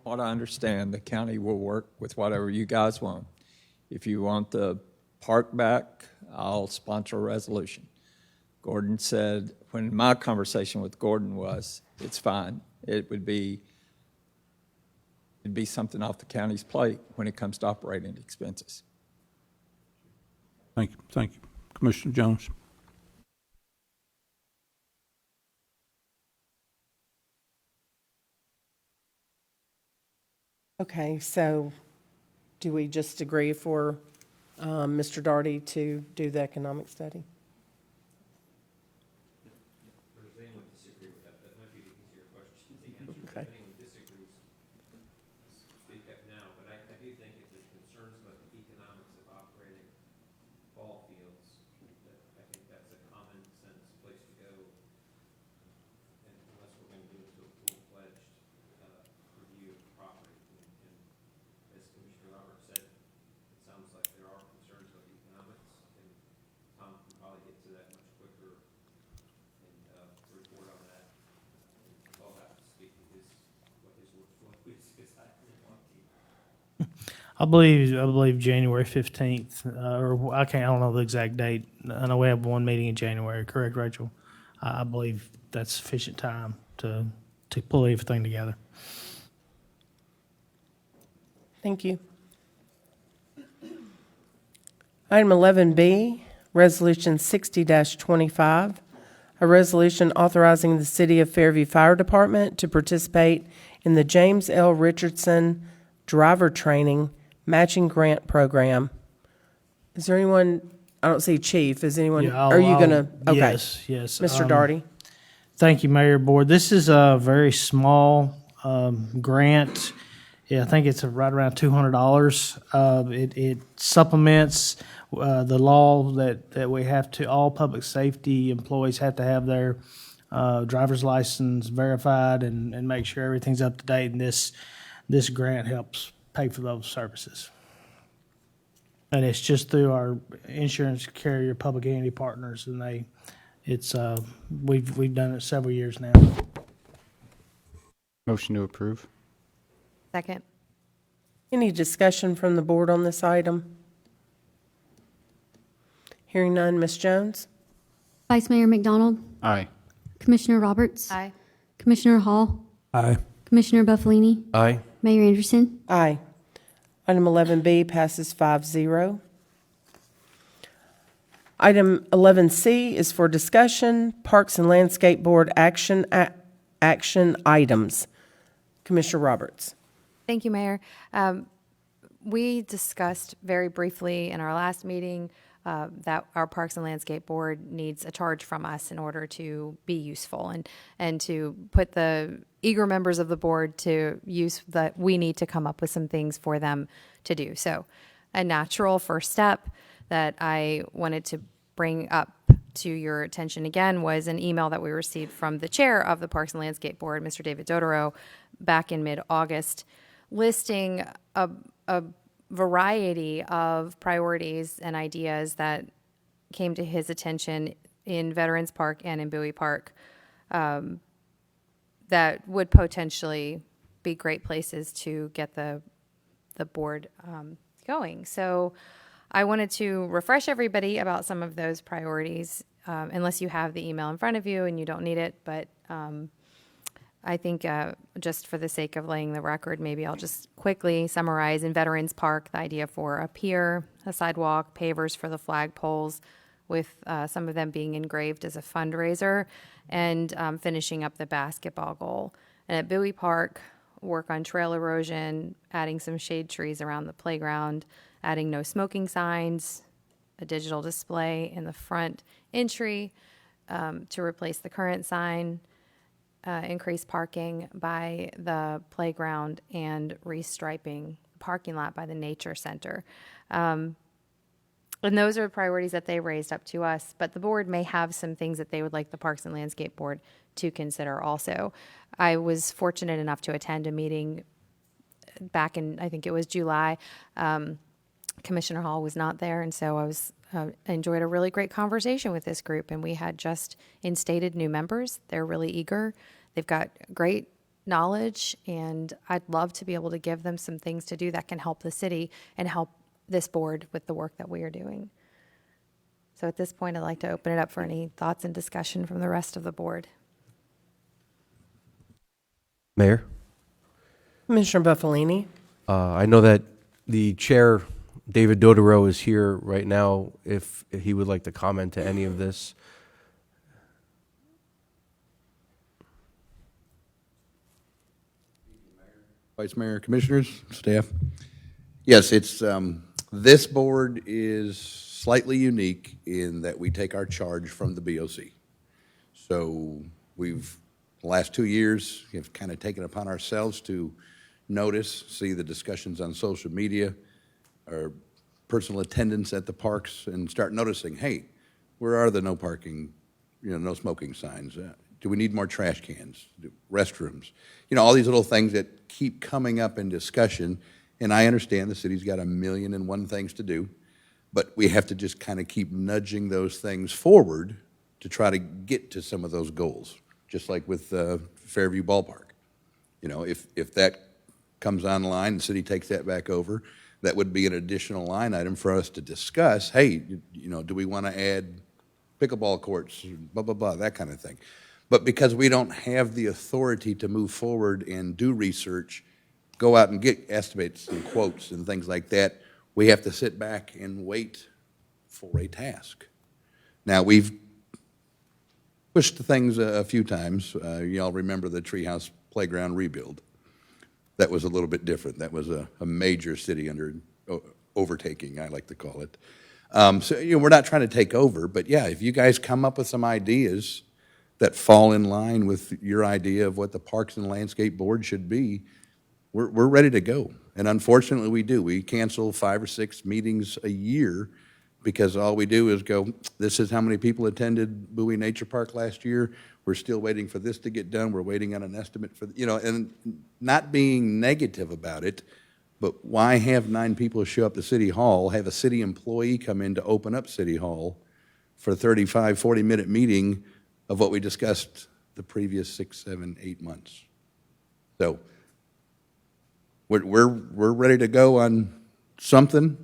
S11: What I understand, the county will work with whatever you guys want. If you want the park back, I'll sponsor a resolution. Gordon said, when my conversation with Gordon was, it's fine. It'd be something off the county's plate when it comes to operating expenses.
S4: Thank you. Thank you. Commissioner Jones.
S2: Okay, so do we just agree for Mr. Doherty to do the economic study? Okay.
S5: Speak up now, but I do think if there's concerns about the economics of operating ball fields, that I think that's a common sense place to go, and unless we're going to do it to a full-fledged review of the property. And as Commissioner Roberts said, it sounds like there are concerns about the economics, and Tom can probably get to that much quicker and report on that. I'll have to speak to what his workflow is, because I really want to.
S7: I believe January 15th, or I don't know the exact date. I know we have one meeting in January, correct, Rachel? I believe that's sufficient time to pull everything together.
S2: Thank you. Item 11B, Resolution 60-25, a resolution authorizing the City of Fairview Fire Department to participate in the James L. Richardson Driver Training Matching Grant Program. Is there anyone, I don't see Chief, is anyone,
S7: Yeah,
S2: are you going to? Okay.
S7: Yes.
S2: Mr. Doherty?
S7: Thank you, Mayor, Board. This is a very small grant. Yeah, I think it's right around $200. It supplements the law that we have to, all public safety employees have to have their driver's license verified and make sure everything's up to date. And this grant helps pay for those services. And it's just through our insurance carrier, Public Entity Partners, and we've done it several years now.
S10: Motion to approve.
S1: Second.
S2: Any discussion from the board on this item? Hearing none, Ms. Jones?
S3: Vice Mayor McDonald,
S10: Aye.
S3: Commissioner Roberts,
S1: Aye.
S3: Commissioner Hall,
S4: Aye.
S3: Commissioner Buffalini,
S9: Aye.
S3: Mayor Anderson.
S2: Aye. Item 11B passes 5-0. Item 11C is for discussion, Parks and Landscape Board action items. Commissioner Roberts.
S1: Thank you, Mayor. We discussed very briefly in our last meeting that our Parks and Landscape Board needs a charge from us in order to be useful and to put the eager members of the board to use that we need to come up with some things for them to do. So a natural first step that I wanted to bring up to your attention again was an email that we received from the chair of the Parks and Landscape Board, Mr. David Dodaro, back in mid-August, listing a variety of priorities and ideas that came to his attention in Veterans Park and in Bowie Park that would potentially be great places to get the board going. So I wanted to refresh everybody about some of those priorities, unless you have the email in front of you and you don't need it. But I think just for the sake of laying the record, maybe I'll just quickly summarize. In Veterans Park, the idea for a pier, a sidewalk, pavers for the flagpoles, with some of them being engraved as a fundraiser, and finishing up the basketball goal. And at Bowie Park, work on trail erosion, adding some shade trees around the playground, adding no smoking signs, a digital display in the front entry to replace the current sign, increase parking by the playground, and restriping the parking lot by the nature center. And those are priorities that they raised up to us, but the board may have some things that they would like the Parks and Landscape Board to consider also. I was fortunate enough to attend a meeting back in, I think it was July. Commissioner Hall was not there, and so I enjoyed a really great conversation with this group, and we had just instated new members. They're really eager. They've got great knowledge, and I'd love to be able to give them some things to do that can help the city and help this board with the work that we are doing. So at this point, I'd like to open it up for any thoughts and discussion from the rest of the board.
S9: Mayor?
S2: Commissioner Buffalini?
S9: I know that the chair, David Dodaro, is here right now, if he would like to comment to any of this.
S14: Vice Mayor, Commissioners, staff. Yes, it's, this board is slightly unique in that we take our charge from the BOC. So we've, the last 2 years, have kind of taken upon ourselves to notice, see the discussions on social media, our personal attendance at the parks, and start noticing, hey, where are the no parking, no smoking signs? Do we need more trash cans, restrooms? All these little things that keep coming up in discussion. And I understand the city's got 1,000,001 things to do, but we have to just kind of keep nudging those things forward to try to get to some of those goals, just like with Fairview Ballpark. If that comes online, the city takes that back over, that would be an additional line item for us to discuss. Hey, do we want to add pickleball courts, blah, blah, blah, that kind of thing. But because we don't have the authority to move forward and do research, go out and get estimates and quotes and things like that, we have to sit back and wait for a task. Now, we've pushed things a few times. Y'all remember the Treehouse Playground rebuild. That was a little bit different. That was a major city overtaking, I like to call it. So we're not trying to take over, but yeah, if you guys come up with some ideas that fall in line with your idea of what the Parks and Landscape Board should be, we're ready to go. And unfortunately, we do. We cancel 5 or 6 meetings a year because all we do is go, this is how many people attended Bowie Nature Park last year. We're still waiting for this to get done. We're waiting on an estimate for, and not being negative about it, but why have 9 people show up to City Hall, have a city employee come in to open up City Hall for a 35, 40-minute meeting of what we discussed the previous 6, 7, 8 months? So we're ready to go on something,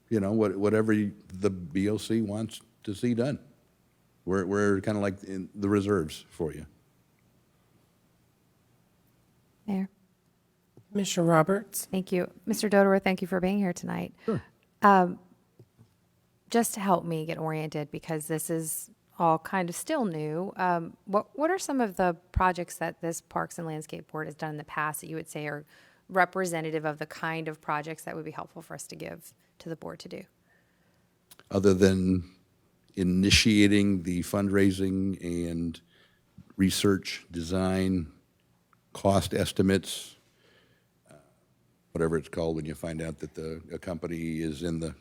S14: whatever the BOC wants to see done. We're kind of like in the reserves for you.
S1: Mayor.
S2: Commissioner Roberts?
S1: Thank you. Mr. Dodaro, thank you for being here tonight.
S14: Sure.
S1: Just to help me get oriented, because this is all kind of still new, what are some of the projects that this Parks and Landscape Board has done in the past that you would say are representative of the kind of projects that would be helpful for us to give to the board to do?
S14: other than initiating the fundraising and research, design, cost estimates, whatever it's called when you find out that a company is in the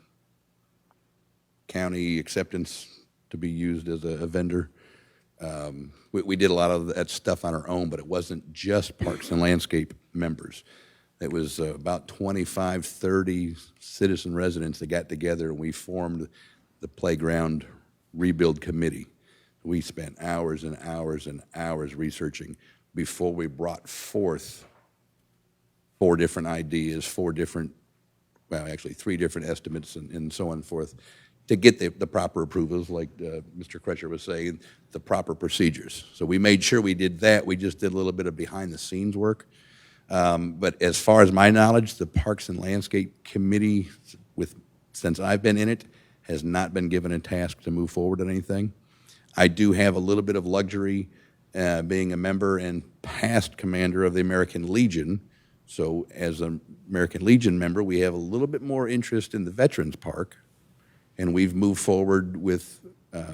S14: county acceptance to be used as a vendor. We did a lot of that stuff on our own, but it wasn't just Parks and Landscape members. It was about 25, 30 citizen residents that got together, and we formed the Playground Rebuild Committee. We spent hours and hours and hours researching before we brought forth 4 different ideas, 4 different, well, actually 3 different estimates and so on and forth, to get the proper approvals, like Mr. Crutcher was saying, the proper procedures. So we made sure we did that. We just did a little bit of behind-the-scenes work. But as far as my knowledge, the Parks and Landscape Committee, since I've been in it, has not been given a task to move forward on anything. I do have a little bit of luxury being a member and past commander of the American Legion. So as an American Legion member, we have a little bit more interest in the Veterans Park, and we've moved forward with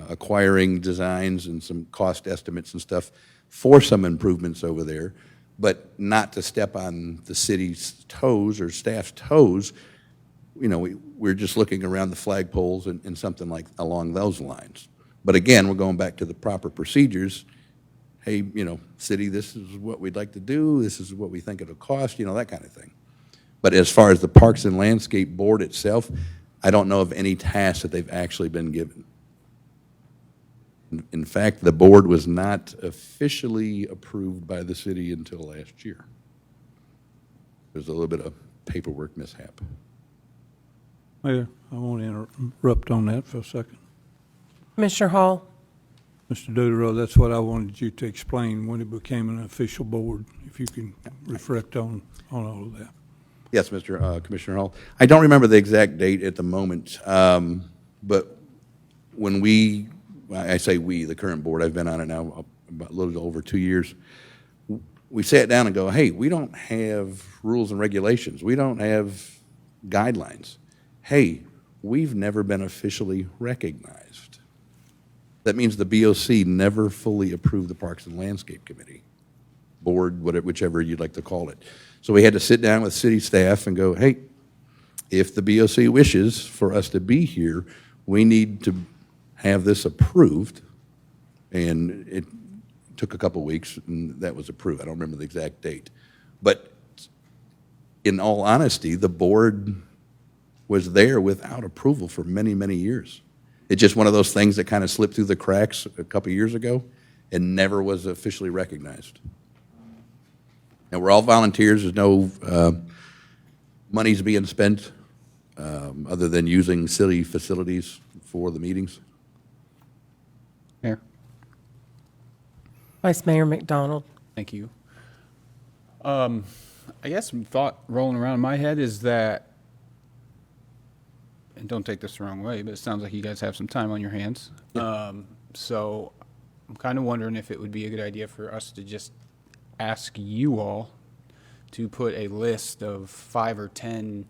S14: acquiring designs and some cost estimates and stuff for some improvements over there, but not to step on the city's toes or staff's toes. You know, we're just looking around the flagpoles and something like along those lines. But again, we're going back to the proper procedures. Hey, you know, city, this is what we'd like to do, this is what we think it'll cost, you know, that kind of thing. But as far as the Parks and Landscape Board itself, I don't know of any tasks that they've actually been given. In fact, the board was not officially approved by the city until last year. There's a little bit of paperwork mishap.
S4: Mayor, I want to interrupt on that for a second.
S2: Commissioner Hall?
S4: Mr. Dodaro, that's what I wanted you to explain when it became an official board, if you can reflect on all of that.
S14: Yes, Mr. Commissioner Hall. I don't remember the exact date at the moment, but when I say we, the current board, I've been on it now about a little over 2 years, we sat down and go, hey, we don't have rules and regulations. We don't have guidelines. Hey, we've never been officially recognized. That means the BOC never fully approved the Parks and Landscape Committee, board, whatever, whichever you'd like to call it. So we had to sit down with city staff and go, hey, if the BOC wishes for us to be here, we need to have this approved. And it took a couple weeks, and that was approved. I don't remember the exact date. But in all honesty, the board was there without approval for many, many years. It's just one of those things that kind of slipped through the cracks a couple years ago and never was officially recognized. And we're all volunteers. There's no monies being spent other than using city facilities for the meetings.
S10: Mayor?
S2: Vice Mayor McDonald?
S10: Thank you. I guess some thought rolling around in my head is that, and don't take this the wrong way, but it sounds like you guys have some time on your hands. So I'm kind of wondering if it would be a good idea for us to just ask you all to put a list of 5 or 10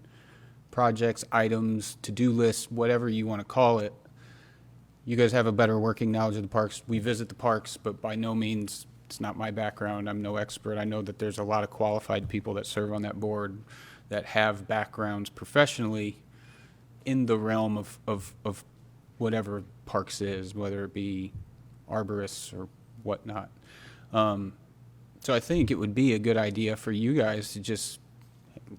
S10: projects, items, to-do lists, whatever you want to call it. You guys have a better working knowledge of the parks. We visit the parks, but by no means, it's not my background. I'm no expert. I know that there's a lot of qualified people that serve on that board that have backgrounds professionally in the realm of whatever parks is, whether it be arborists or whatnot. So I think it would be a good idea for you guys to just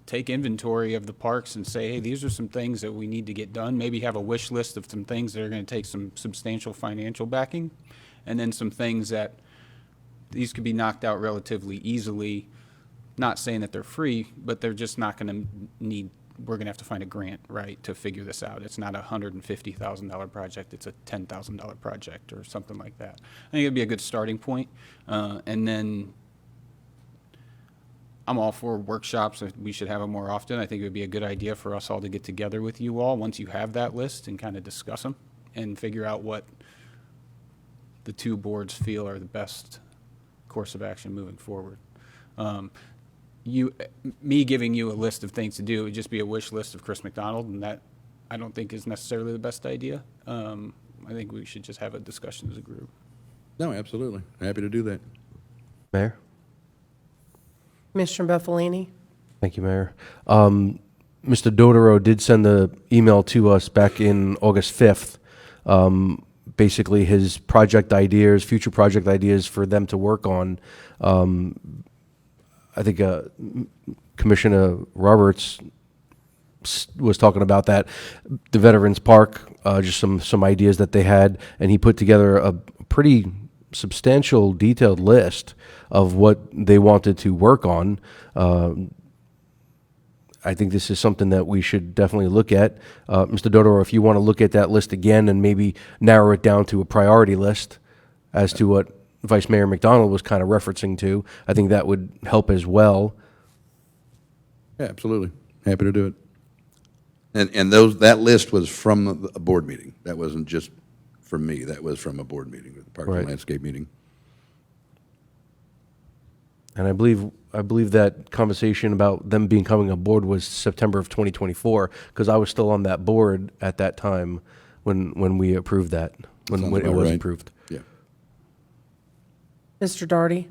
S10: take inventory of the parks and say, hey, these are some things that we need to get done. Maybe have a wish list of some things that are going to take some substantial financial backing, and then some things that these could be knocked out relatively easily. Not saying that they're free, but they're just not going to need, we're going to have to find a grant, right, to figure this out. It's not a $150,000 project. It's a $10,000 project or something like that. I think it'd be a good starting point. And then I'm all for workshops. We should have them more often. I think it would be a good idea for us all to get together with you all once you have that list and kind of discuss them and figure out what the two boards feel are the best course of action moving forward. Me giving you a list of things to do would just be a wish list of Chris McDonald, and that I don't think is necessarily the best idea. I think we should just have a discussion as a group.
S14: No, absolutely. Happy to do that.
S9: Mayor?
S2: Commissioner Buffalini?
S9: Thank you, Mayor. Mr. Dodaro did send the email to us back in August 5th. Basically, his project ideas, future project ideas for them to work on. I think Commissioner Roberts was talking about that, the Veterans Park, just some ideas that they had, and he put together a pretty substantial, detailed list of what they wanted to work on. I think this is something that we should definitely look at. Mr. Dodaro, if you want to look at that list again and maybe narrow it down to a priority list as to what Vice Mayor McDonald was kind of referencing to, I think that would help as well.
S14: Yeah, absolutely. Happy to do it. And that list was from a board meeting. That wasn't just from me. That was from a board meeting, the Park
S9: Right.
S14: and Landscape meeting.
S9: And I believe that conversation about them becoming a board was September of 2024, because I was still on that board at that time when we approved that, when
S14: Sounds
S9: it
S14: about
S9: was
S14: right.
S9: approved.
S14: Yeah.
S2: Mr. Daugherty?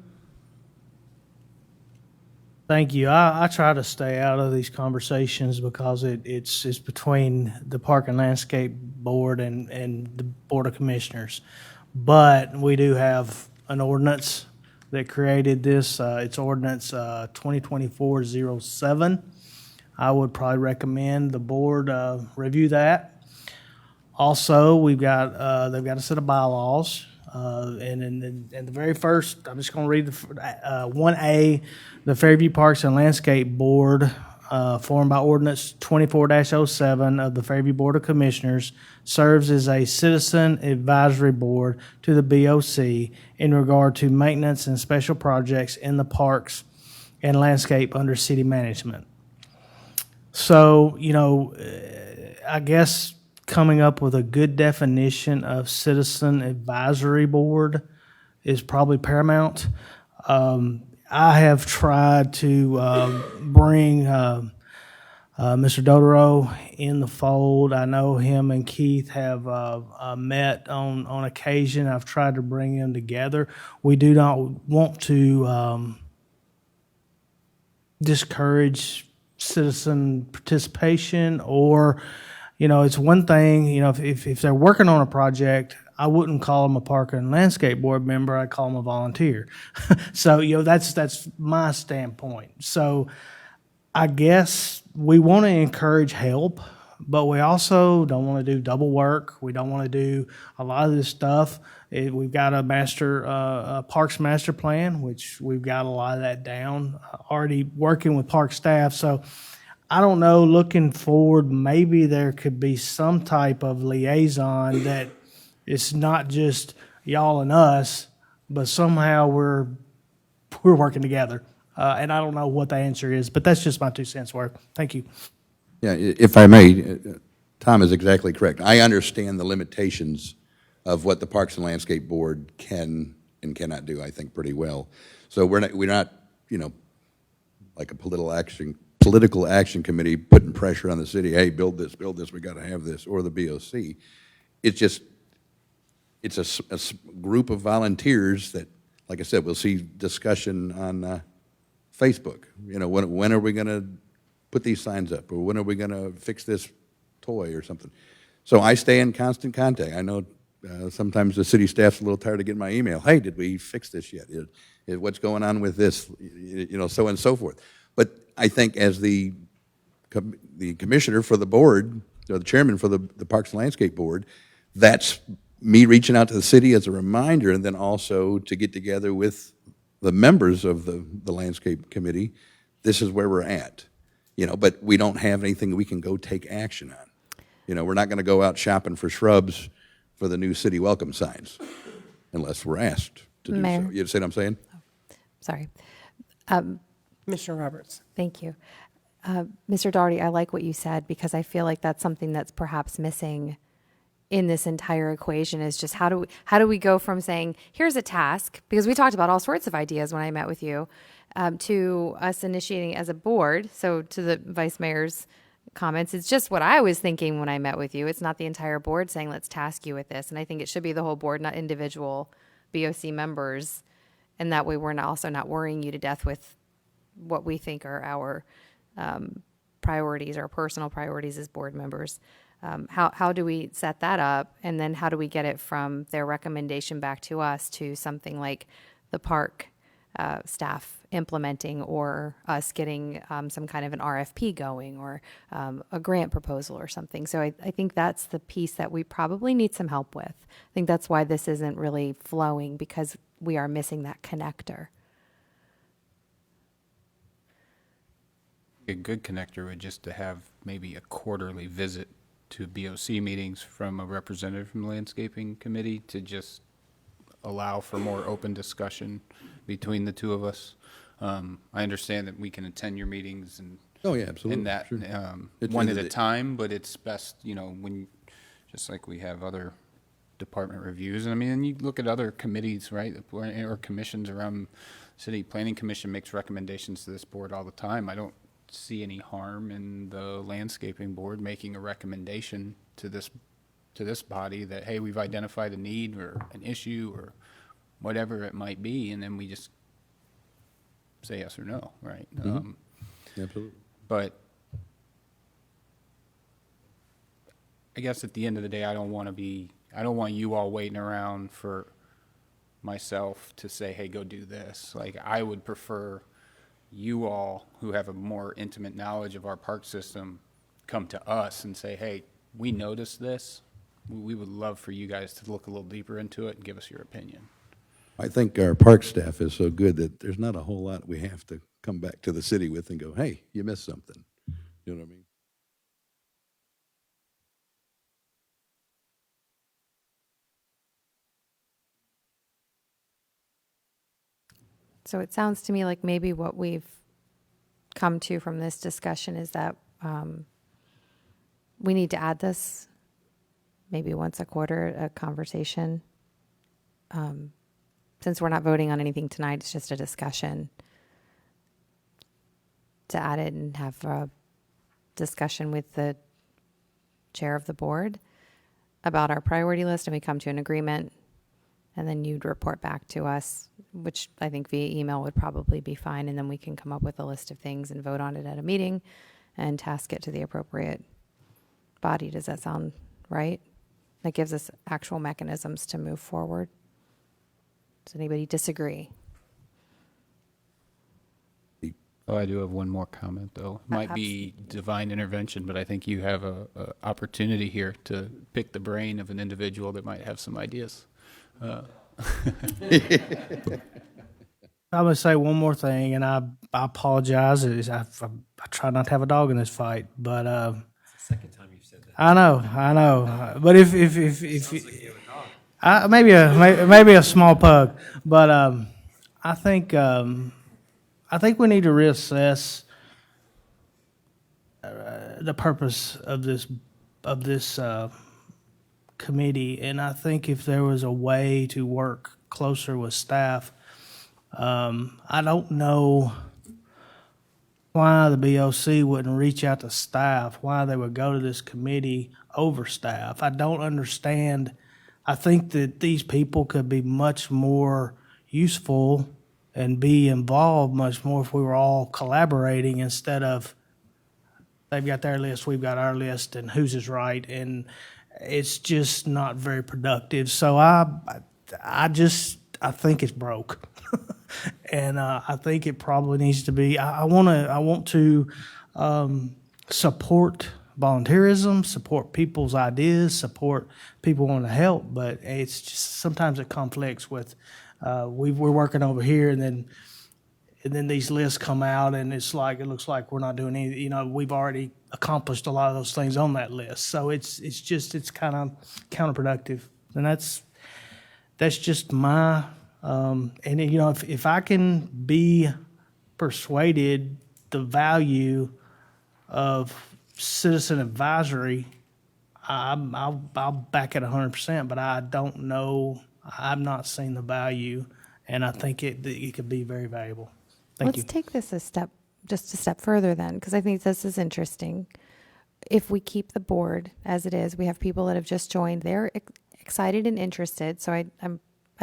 S7: Thank you. I try to stay out of these conversations because it's between the Park and Landscape Board and the Board of Commissioners. But we do have an ordinance that created this. It's ordinance 2024-07. I would probably recommend the board review that. Also, they've got a set of bylaws. And in the very first, I'm just going to read the 1A, the Fairview Parks and Landscape Board, formed by ordinance 24-07 of the Fairview Board of Commissioners, serves as a citizen advisory board to the BOC in regard to maintenance and special projects in the parks and landscape under city management. So, I guess coming up with a good definition of citizen advisory board is probably paramount. I have tried to bring Mr. Dodaro in the fold. I know him and Keith have met on occasion. I've tried to bring them together. We do not want to discourage citizen participation, or it's one thing, if they're working on a project, I wouldn't call them a Park and Landscape Board member, I'd call them a volunteer. So, that's my standpoint. So I guess we want to encourage help, but we also don't want to do double work. We don't want to do a lot of this stuff. We've got a Parks Master Plan, which we've got a lot of that down, already working with park staff. So I don't know, looking forward, maybe there could be some type of liaison that it's not just y'all and us, but somehow we're working together. And I don't know what the answer is, but that's just my 2 cents worth. Thank you.
S14: Yeah, if I may, Tom is exactly correct. I understand the limitations of what the Parks and Landscape Board can and cannot do, I think, pretty well. So we're not like a political action committee putting pressure on the city, hey, build this, we got to have this, or the BOC. It's a group of volunteers that, like I said, we'll see discussion on Facebook. When are we going to put these signs up, or when are we going to fix this toy or something? So I stay in constant contact. I know sometimes the city staff's a little tired of getting my email. Hey, did we fix this yet? What's going on with this? So on and so forth. But I think as the commissioner for the board, or the chairman for the Parks and Landscape Board, that's me reaching out to the city as a reminder, and then also to get together with the members of the Landscape Committee. This is where we're at, but we don't have anything we can go take action on. We're not going to go out shopping for shrubs for the new city welcome signs unless we're asked to do
S1: Mayor.
S14: so. You see what I'm saying?
S1: Sorry.
S2: Commissioner Roberts?
S1: Thank you. Mr. Daugherty, I like what you said, because I feel like that's something that's perhaps missing in this entire equation, is just how do we go from saying, here's a task, because we talked about all sorts of ideas when I met with you, to us initiating as a board, so to the vice mayor's comments. It's just what I was thinking when I met with you. It's not the entire board saying, let's task you with this. And I think it should be the whole board, not individual BOC members. And that way we're also not worrying you to death with what we think are our priorities, our personal priorities as board members. How do we set that up? And then how do we get it from their recommendation back to us to something like the park staff implementing, or us getting some kind of an RFP going, or a grant proposal or something? So I think that's the piece that we probably need some help with. I think that's why this isn't really flowing, because we are missing that connector.
S10: A good connector would just to have maybe a quarterly visit to BOC meetings from a representative from the landscaping committee to just allow for more open discussion between the two of us. I understand that we can attend your meetings and
S14: Oh, yeah, absolutely.
S10: and that
S14: Sure. It's
S10: one
S14: end
S10: at
S14: of
S10: a
S14: the-
S10: time, but it's best, when, just like we have other department reviews. I mean, and you look at other committees, right, or commissions around city. Planning Commission makes recommendations to this board all the time. I don't see any harm in the landscaping board making a recommendation to this body that, hey, we've identified a need or an issue or whatever it might be, and then we just say yes or no, right?
S14: Absolutely.
S10: But I guess at the end of the day, I don't want you all waiting around for myself to say, hey, go do this. Like, I would prefer you all, who have a more intimate knowledge of our park system, come to us and say, hey, we noticed this. We would love for you guys to look a little deeper into it and give us your opinion.
S14: I think our park staff is so good that there's not a whole lot we have to come back to the city with and go, hey, you missed something. You know what I mean?
S1: So it sounds to me like maybe what we've come to from this discussion is that we need to add this maybe once a quarter, a conversation. Since we're not voting on anything tonight, it's just a discussion, to add it and have a discussion with the chair of the board about our priority list, and we come to an agreement, and then you'd report back to us, which I think via email would probably be fine, and then we can come up with a list of things and vote on it at a meeting and task it to the appropriate body. Does that sound right? That gives us actual mechanisms to move forward. Does anybody disagree?
S10: Oh, I do have one more comment, though. It might be divine intervention, but I think you have a opportunity here to pick the brain of an individual that might have some ideas.
S7: I'm going to say one more thing, and I apologize. I try not to have a dog in this fight, but
S5: It's the second time you've said that.
S7: I know. But if maybe a small pug, but I think we need to reassess the purpose of this committee, and I think if there was a way to work closer with staff, I don't know why the BOC wouldn't reach out to staff, why they would go to this committee over staff. I don't understand. I think that these people could be much more useful and be involved much more if we were all collaborating instead of they've got their list, we've got our list, and whose is right, and it's just not very productive. So I think it's broke. And I think it probably needs to be. I want to support volunteerism, support people's ideas, support people wanting to help. But it's just sometimes it conflicts with we're working over here, and then these lists come out, and it looks like we're not doing anything. We've already accomplished a lot of those things on that list. So it's kind of counterproductive, and that's just my. And if I can be persuaded the value of citizen advisory, I'll back it 100%. But I don't know. I've not seen the value, and I think it could be very valuable. Thank you.
S1: Let's take this just a step further then, because I think this is interesting. if we keep the board as it is, we have people that have just joined. They're excited and interested. So I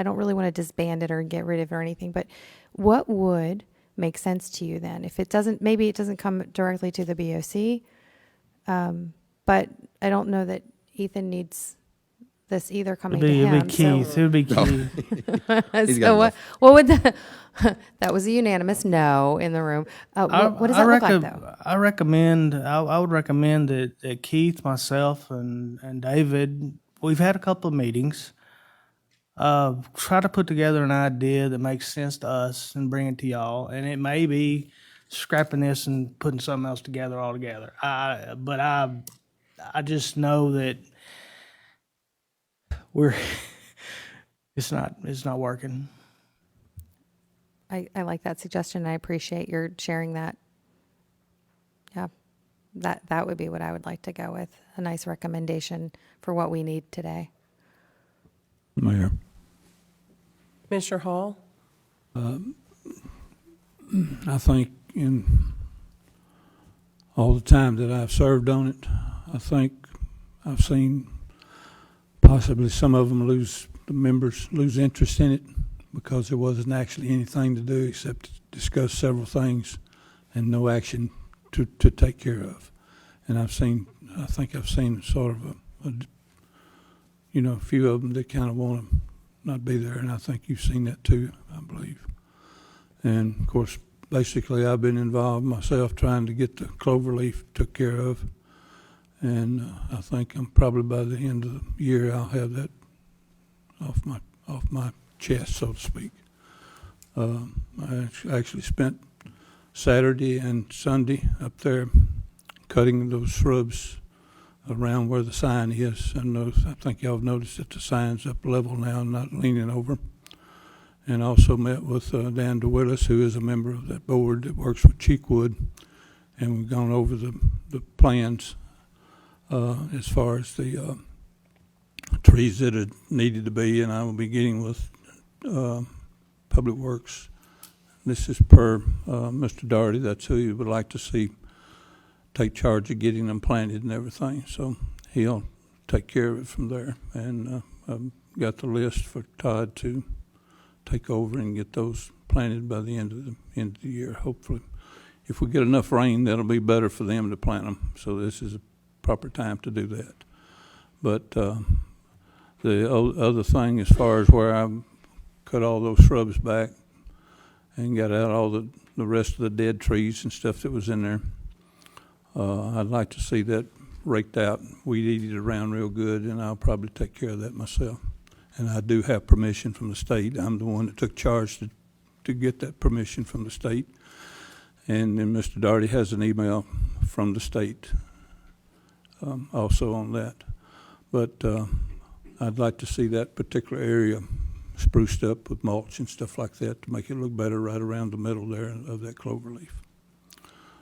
S1: don't really want to disband it or get rid of it or anything. But what would make sense to you then? If it doesn't, maybe it doesn't come directly to the BOC. But I don't know that Ethan needs this either coming to him.
S7: It'd be Keith. It'd be Keith.
S1: So what would that was a unanimous no in the room. What does that look like though?
S7: I would recommend that Keith, myself, and David, we've had a couple of meetings. Try to put together an idea that makes sense to us and bring it to y'all. And it may be scrapping this and putting something else together altogether. But I just know that it's not working.
S1: I like that suggestion. I appreciate your sharing that. Yeah, that would be what I would like to go with. A nice recommendation for what we need today.
S4: Mayor.
S2: Commissioner Hall?
S4: I think in all the time that I've served on it, I think I've seen possibly some of them the members lose interest in it because there wasn't actually anything to do except discuss several things and no action to take care of. And I think I've seen sort of a few of them that kind of want to not be there, and I think you've seen that too, I believe. And of course, basically I've been involved myself trying to get the cloverleaf took care of. And I think I'm probably by the end of the year I'll have that off my chest, so to speak. I actually spent Saturday and Sunday up there cutting those shrubs around where the sign is. I think y'all have noticed that the sign's up level now, not leaning over. And also met with Dan DeWillis, who is a member of that board that works with Cheekwood, and we've gone over the plans. As far as the trees that are needed to be, and I will be getting with Public Works. This is per Mr. Doherty. That's who you would like to see take charge of getting them planted and everything. So he'll take care of it from there. And I've got the list for Todd to take over and get those planted by the end of the year, hopefully. If we get enough rain, that'll be better for them to plant them. So this is a proper time to do that. But the other thing, as far as where I cut all those shrubs back and got out all the rest of the dead trees and stuff that was in there, I'd like to see that raked out, weed eated around real good, and I'll probably take care of that myself. And I do have permission from the state. I'm the one that took charge to get that permission from the state. And then Mr. Doherty has an email from the state also on that. But I'd like to see that particular area spruced up with mulch and stuff like that to make it look better right around the middle there of that clover leaf.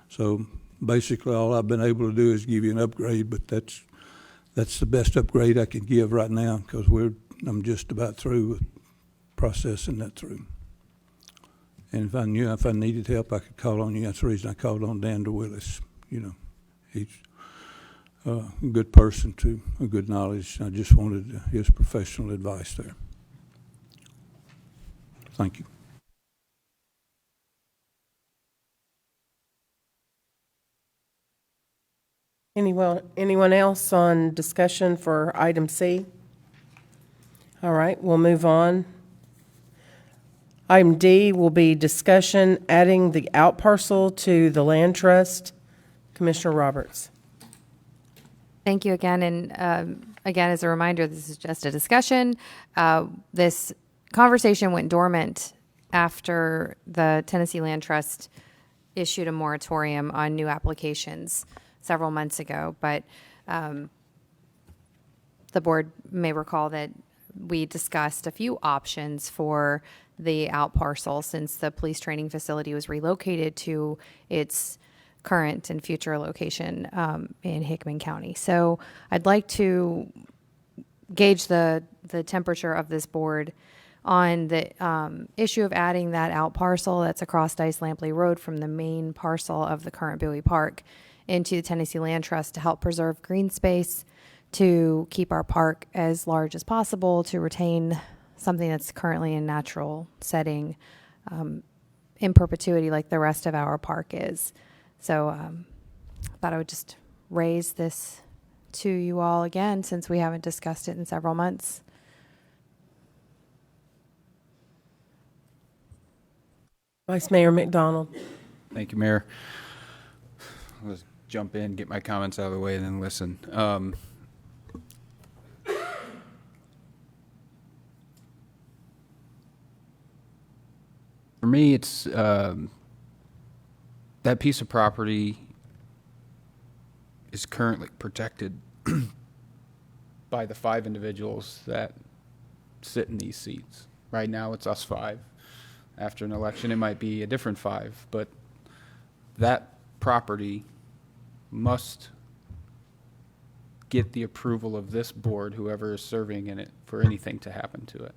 S4: So basically all I've been able to do is give you an upgrade, but that's the best upgrade I can give right now because I'm just about through with processing that through. And if I needed help, I could call on you. That's the reason I called on Dan DeWillis. He's a good person too, a good knowledge. I just wanted his professional advice there. Thank you.
S2: Anyone else on discussion for item C? All right, we'll move on. Item D will be discussion adding the out parcel to the land trust. Commissioner Roberts.
S1: Thank you again. And again, as a reminder, this is just a discussion. This conversation went dormant after the Tennessee Land Trust issued a moratorium on new applications several months ago. But the board may recall that we discussed a few options for the out parcel since the police training facility was relocated to its current and future location in Hickman County. So I'd like to gauge the temperature of this board on the issue of adding that out parcel that's across Dice Lampley Road from the main parcel of the current Bowie Park into the Tennessee Land Trust to help preserve green space, to keep our park as large as possible, to retain something that's currently in natural setting in perpetuity like the rest of our park is. So I thought I would just raise this to you all again since we haven't discussed it in several months.
S2: Vice Mayor McDonald.
S10: Thank you, Mayor. Let's jump in, get my comments out of the way, and then listen. For me, it's that piece of property is currently protected by the 5 individuals that sit in these seats. Right now, it's us 5. After an election, it might be a different 5, but that property must get the approval of this board, whoever is serving in it, for anything to happen to it.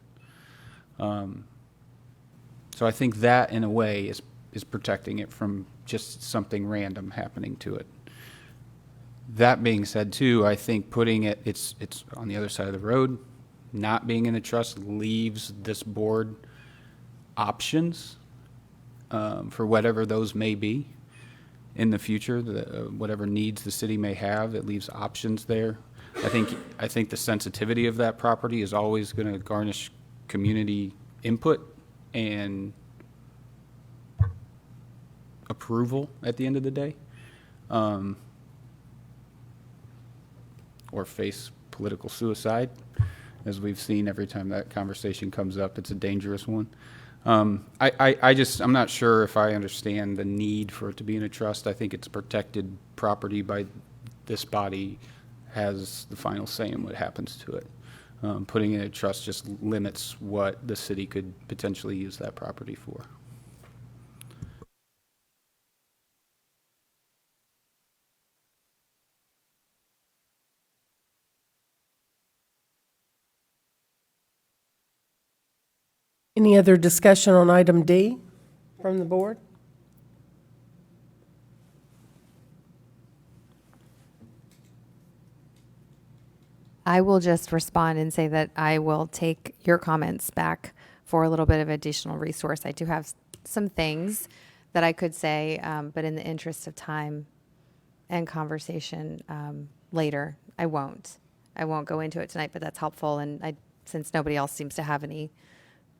S10: So I think that, in a way, is protecting it from just something random happening to it. That being said, too, I think putting it's on the other side of the road, not being in the trust leaves this board options for whatever those may be in the future, whatever needs the city may have. It leaves options there. I think the sensitivity of that property is always going to garnish community input and approval at the end of the day, or face political suicide, as we've seen every time that conversation comes up. It's a dangerous one. I'm not sure if I understand the need for it to be in a trust. I think it's protected property by this body has the final say in what happens to it. Putting it in a trust just limits what the city could potentially use that property for.
S2: Any other discussion on item D from the board?
S1: I will just respond and say that I will take your comments back for a little bit of additional resource. I do have some things that I could say, but in the interest of time and conversation later, I won't. I won't go into it tonight, but that's helpful. And since nobody else seems to have any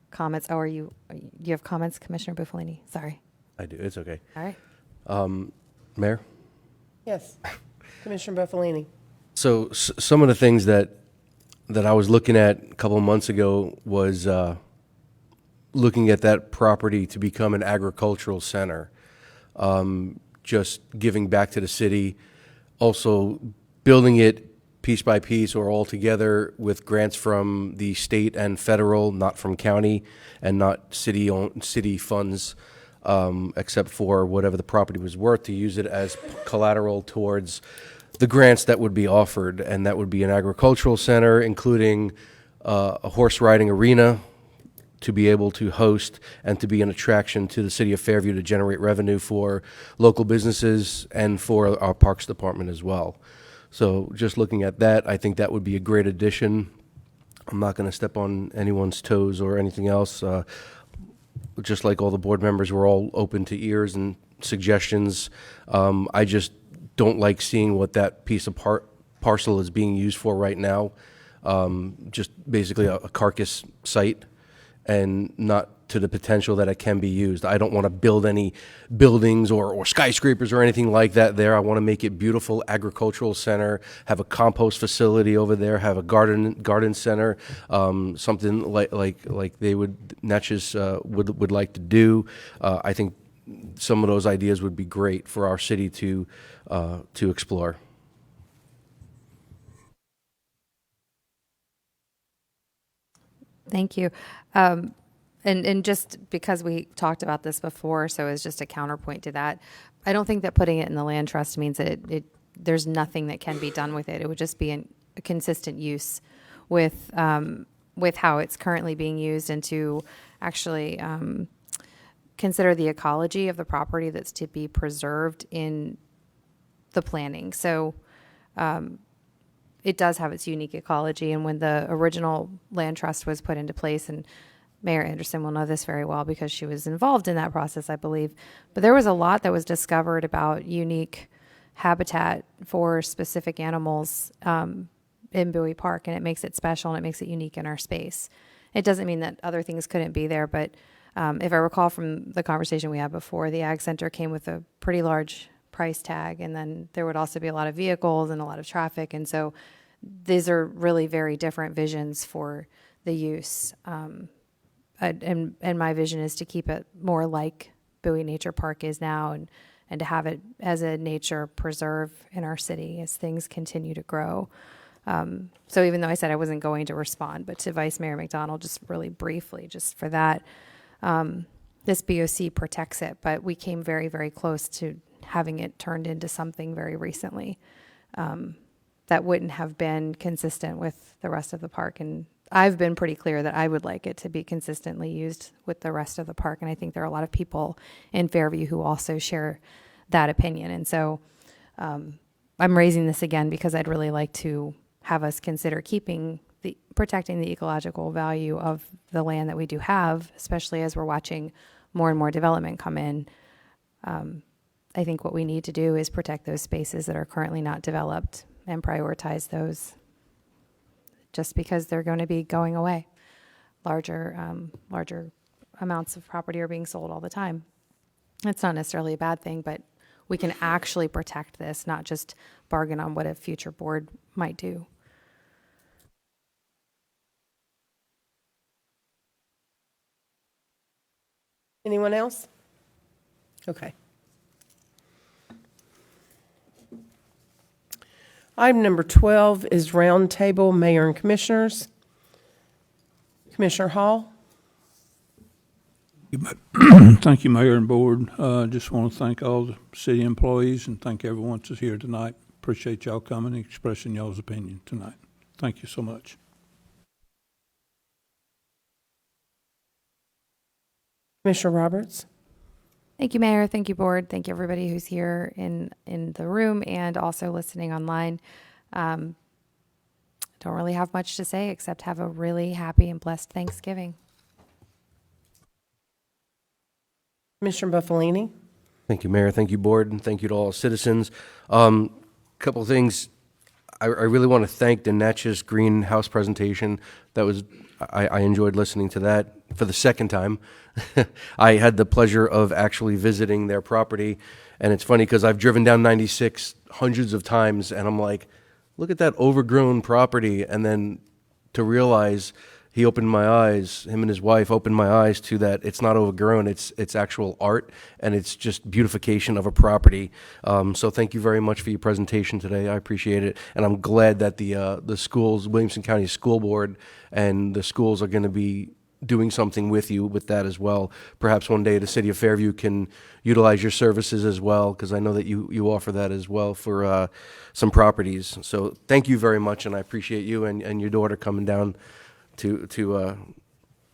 S1: comments. Oh, you have comments, Commissioner Buffalini? Sorry.
S9: I do. It's okay.
S1: All right.
S9: Mayor?
S2: Yes. Commissioner Buffalini.
S9: So some of the things that I was looking at a couple of months ago was looking at that property to become an agricultural center, just giving back to the city, also building it piece by piece or all together with grants from the state and federal, not from county and not city funds, except for whatever the property was worth, to use it as collateral towards the grants that would be offered. And that would be an agricultural center, including a horse riding arena to be able to host and to be an attraction to the city of Fairview to generate revenue for local businesses and for our Parks Department as well. So just looking at that, I think that would be a great addition. I'm not going to step on anyone's toes or anything else. Just like all the board members, we're all open to ears and suggestions. I just don't like seeing what that piece of parcel is being used for right now. Just basically a carcass site and not to the potential that it can be used. I don't want to build any buildings or skyscrapers or anything like that there. I want to make it beautiful agricultural center, have a compost facility over there, have a garden center, something like they would, Natchez would like to do. I think some of those ideas would be great for our city to explore.
S1: Thank you. And just because we talked about this before, so as just a counterpoint to that, I don't think that putting it in the land trust means that there's nothing that can be done with it. It would just be a consistent use with how it's currently being used, and to actually consider the ecology of the property that's to be preserved in the planning. So it does have its unique ecology. And when the original land trust was put into place, and Mayor Anderson will know this very well because she was involved in that process, I believe, but there was a lot that was discovered about unique habitat for specific animals in Bowie Park, and it makes it special and it makes it unique in our space. It doesn't mean that other things couldn't be there, but if I recall from the conversation we had before, the Ag Center came with a pretty large price tag, and then there would also be a lot of vehicles and a lot of traffic, and so these are really very different visions for the use. And my vision is to keep it more like Bowie Nature Park is now, and to have it as a nature preserve in our city as things continue to grow. So even though I said I wasn't going to respond, but to Vice Mayor McDonald, just really briefly, just for that, this BOC protects it, but we came very, very close to having it turned into something very recently that wouldn't have been consistent with the rest of the park. And I've been pretty clear that I would like it to be consistently used with the rest of the park. And I think there are a lot of people in Fairview who also share that opinion. And so I'm raising this again because I'd really like to have us consider protecting the ecological value of the land that we do have, especially as we're watching more and more development come in. I think what we need to do is protect those spaces that are currently not developed and prioritize those, just because they're going to be going away. Larger amounts of property are being sold all the time. It's not necessarily a bad thing, but we can actually protect this, not just bargain on what a future board might do.
S2: Anyone else? Okay. Item number 12 is roundtable, Mayor and Commissioners. Commissioner Hall?
S4: Thank you, Mayor and Board. Just want to thank all the city employees and thank everyone that's here tonight. Appreciate y'all coming and expressing y'all's opinion tonight. Thank you so much.
S2: Commissioner Roberts?
S1: Thank you, Mayor. Thank you, Board. Thank you, everybody who's here in the room and also listening online. Don't really have much to say except have a really happy and blessed Thanksgiving.
S2: Commissioner Buffalini?
S9: Thank you, Mayor. Thank you, Board, and thank you to all citizens. Couple of things. I really want to thank the Natchez Greenhouse presentation. That was I enjoyed listening to that for the second time. I had the pleasure of actually visiting their property, and it's funny because I've driven down 96 hundreds of times, and I'm like, look at that overgrown property, and then to realize he opened my eyes, him and his wife opened my eyes to that it's not overgrown, it's actual art, and it's just beautification of a property. So thank you very much for your presentation today. I appreciate it, and I'm glad that the schools, Williamson County School Board, and the schools are going to be doing something with you with that as well. Perhaps one day the city of Fairview can utilize your services as well, because I know that you offer that as well for some properties. So thank you very much, and I appreciate you and your daughter coming down to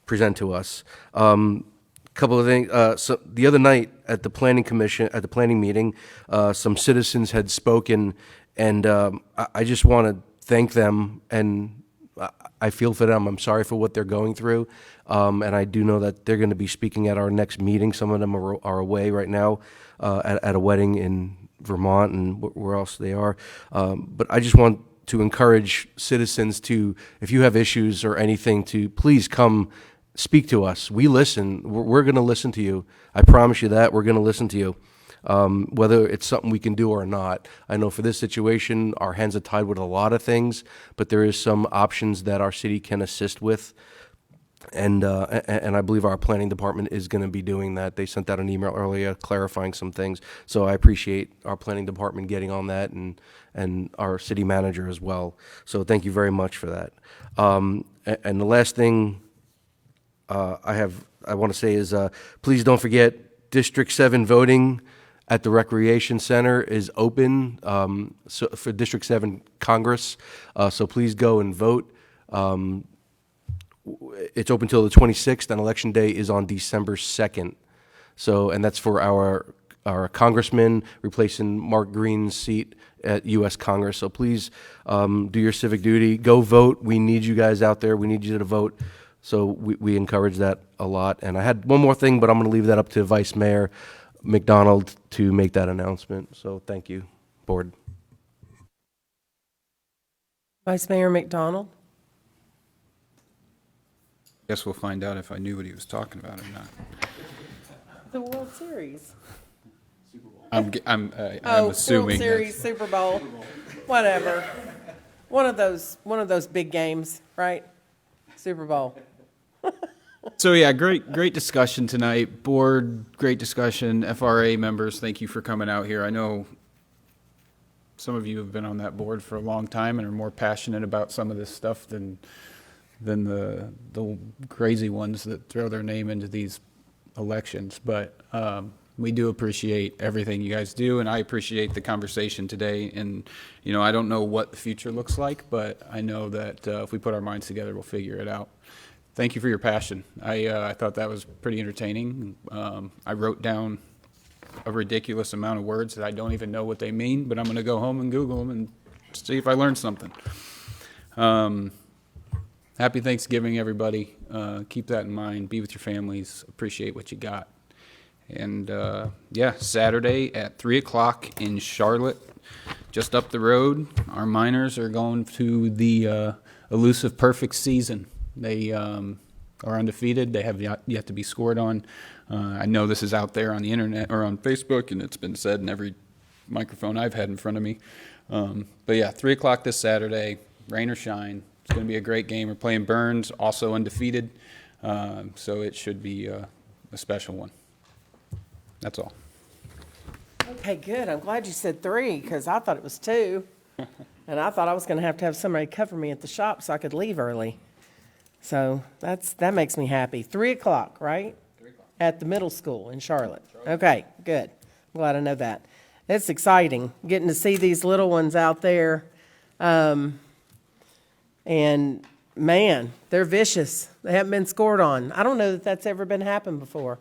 S9: present to us. Couple of things. So the other night at the planning commission, at the planning meeting, some citizens had spoken, and I just want to thank them, and I feel for them. I'm sorry for what they're going through, and I do know that they're going to be speaking at our next meeting. Some of them are away right now at a wedding in Vermont and where else they are. But I just want to encourage citizens to, if you have issues or anything, to please come speak to us. We listen. We're going to listen to you. I promise you that. We're going to listen to you, whether it's something we can do or not. I know for this situation, our hands are tied with a lot of things, but there is some options that our city can assist with. And I believe our planning department is going to be doing that. They sent out an email earlier clarifying some things. So I appreciate our planning department getting on that, and our city manager as well. So thank you very much for that. And the last thing I want to say is please don't forget District 7 voting at the Recreation Center is open so for District 7 Congress. So please go and vote. It's open till the 26th, and Election Day is on December 2nd. So, and that's for our our congressman, replacing Mark Green's seat at U.S. Congress. So please do your civic duty. Go vote. We need you guys out there. We need you to vote. So we encourage that a lot. And I had one more thing, but I'm going to leave that up to Vice Mayor McDonald to make that announcement. So thank you, Board.
S2: Vice Mayor McDonald?
S10: Guess we'll find out if I knew what he was talking about or not.
S2: The World Series.
S10: I'm
S2: World
S10: assuming.
S2: Series, Super Bowl, whatever. One of those big games, right? Super Bowl.
S10: So yeah, great discussion tonight. Board, great discussion. FRA members, thank you for coming out here. I know some of you have been on that board for a long time and are more passionate about some of this stuff than the crazy ones that throw their name into these elections. But we do appreciate everything you guys do, and I appreciate the conversation today. And I don't know what the future looks like, but I know that if we put our minds together, we'll figure it out. Thank you for your passion. I thought that was pretty entertaining. I wrote down a ridiculous amount of words that I don't even know what they mean, but I'm going to go home and Google them and see if I learned something. Happy Thanksgiving, everybody. Keep that in mind. Be with your families. Appreciate what you got. And Saturday at 3 o'clock in Charlotte, just up the road, our miners are going to the elusive perfect season. They are undefeated. They have yet to be scored on. I know this is out there on the internet or on Facebook, and it's been said in every microphone I've had in front of me. But yeah, 3 o'clock this Saturday, rain or shine. It's going to be a great game. We're playing Burns, also undefeated. So it should be a special one. That's all.
S2: Okay, good. I'm glad you said 3 because I thought it was 2. And I thought I was going to have somebody cover me at the shop so I could leave early. So that makes me happy. 3 o'clock, right?
S10: 3 o'clock.
S2: At the middle school in Charlotte. Okay, good. I'm glad I know that. It's exciting getting to see these little ones out there. And man, they're vicious. They haven't been scored on. I don't know that that's ever been happened before.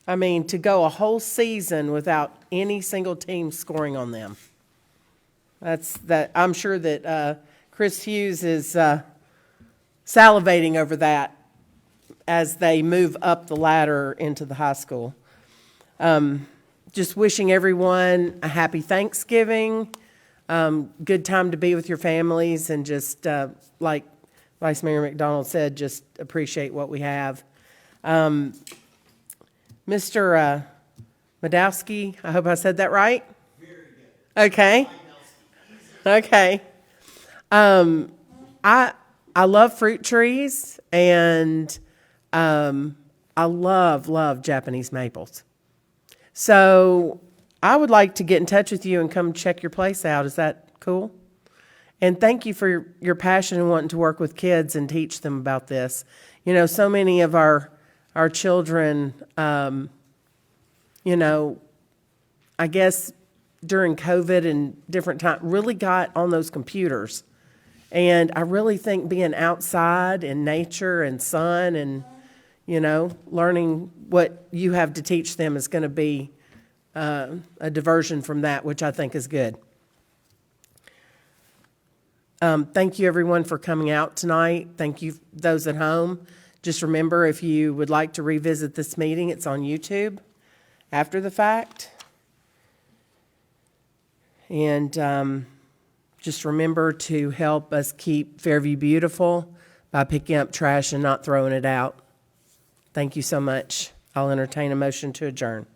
S2: I mean, to go a whole season without any single team scoring on them. I'm sure that Chris Hughes is salivating over that as they move up the ladder into the high school. Just wishing everyone a happy Thanksgiving, good time to be with your families, and just like Vice Mayor McDonald said, just appreciate what we have. Mr. Madowski, I hope I said that right. Very good. Okay. I love fruit trees, and I love Japanese maples. So I would like to get in touch with you and come check your place out. Is that cool? And thank you for your passion and wanting to work with kids and teach them about this. So many of our children, I guess during COVID and different times, really got on those computers. And I really think being outside in nature and sun and, learning what you have to teach them is going to be a diversion from that, which I think is good. Thank you, everyone, for coming out tonight. Thank you, those at home. Just remember, if you would like to revisit this meeting, it's on YouTube after the fact. And just remember to help us keep Fairview beautiful by picking up trash and not throwing it out. Thank you so much. I'll entertain a motion to adjourn.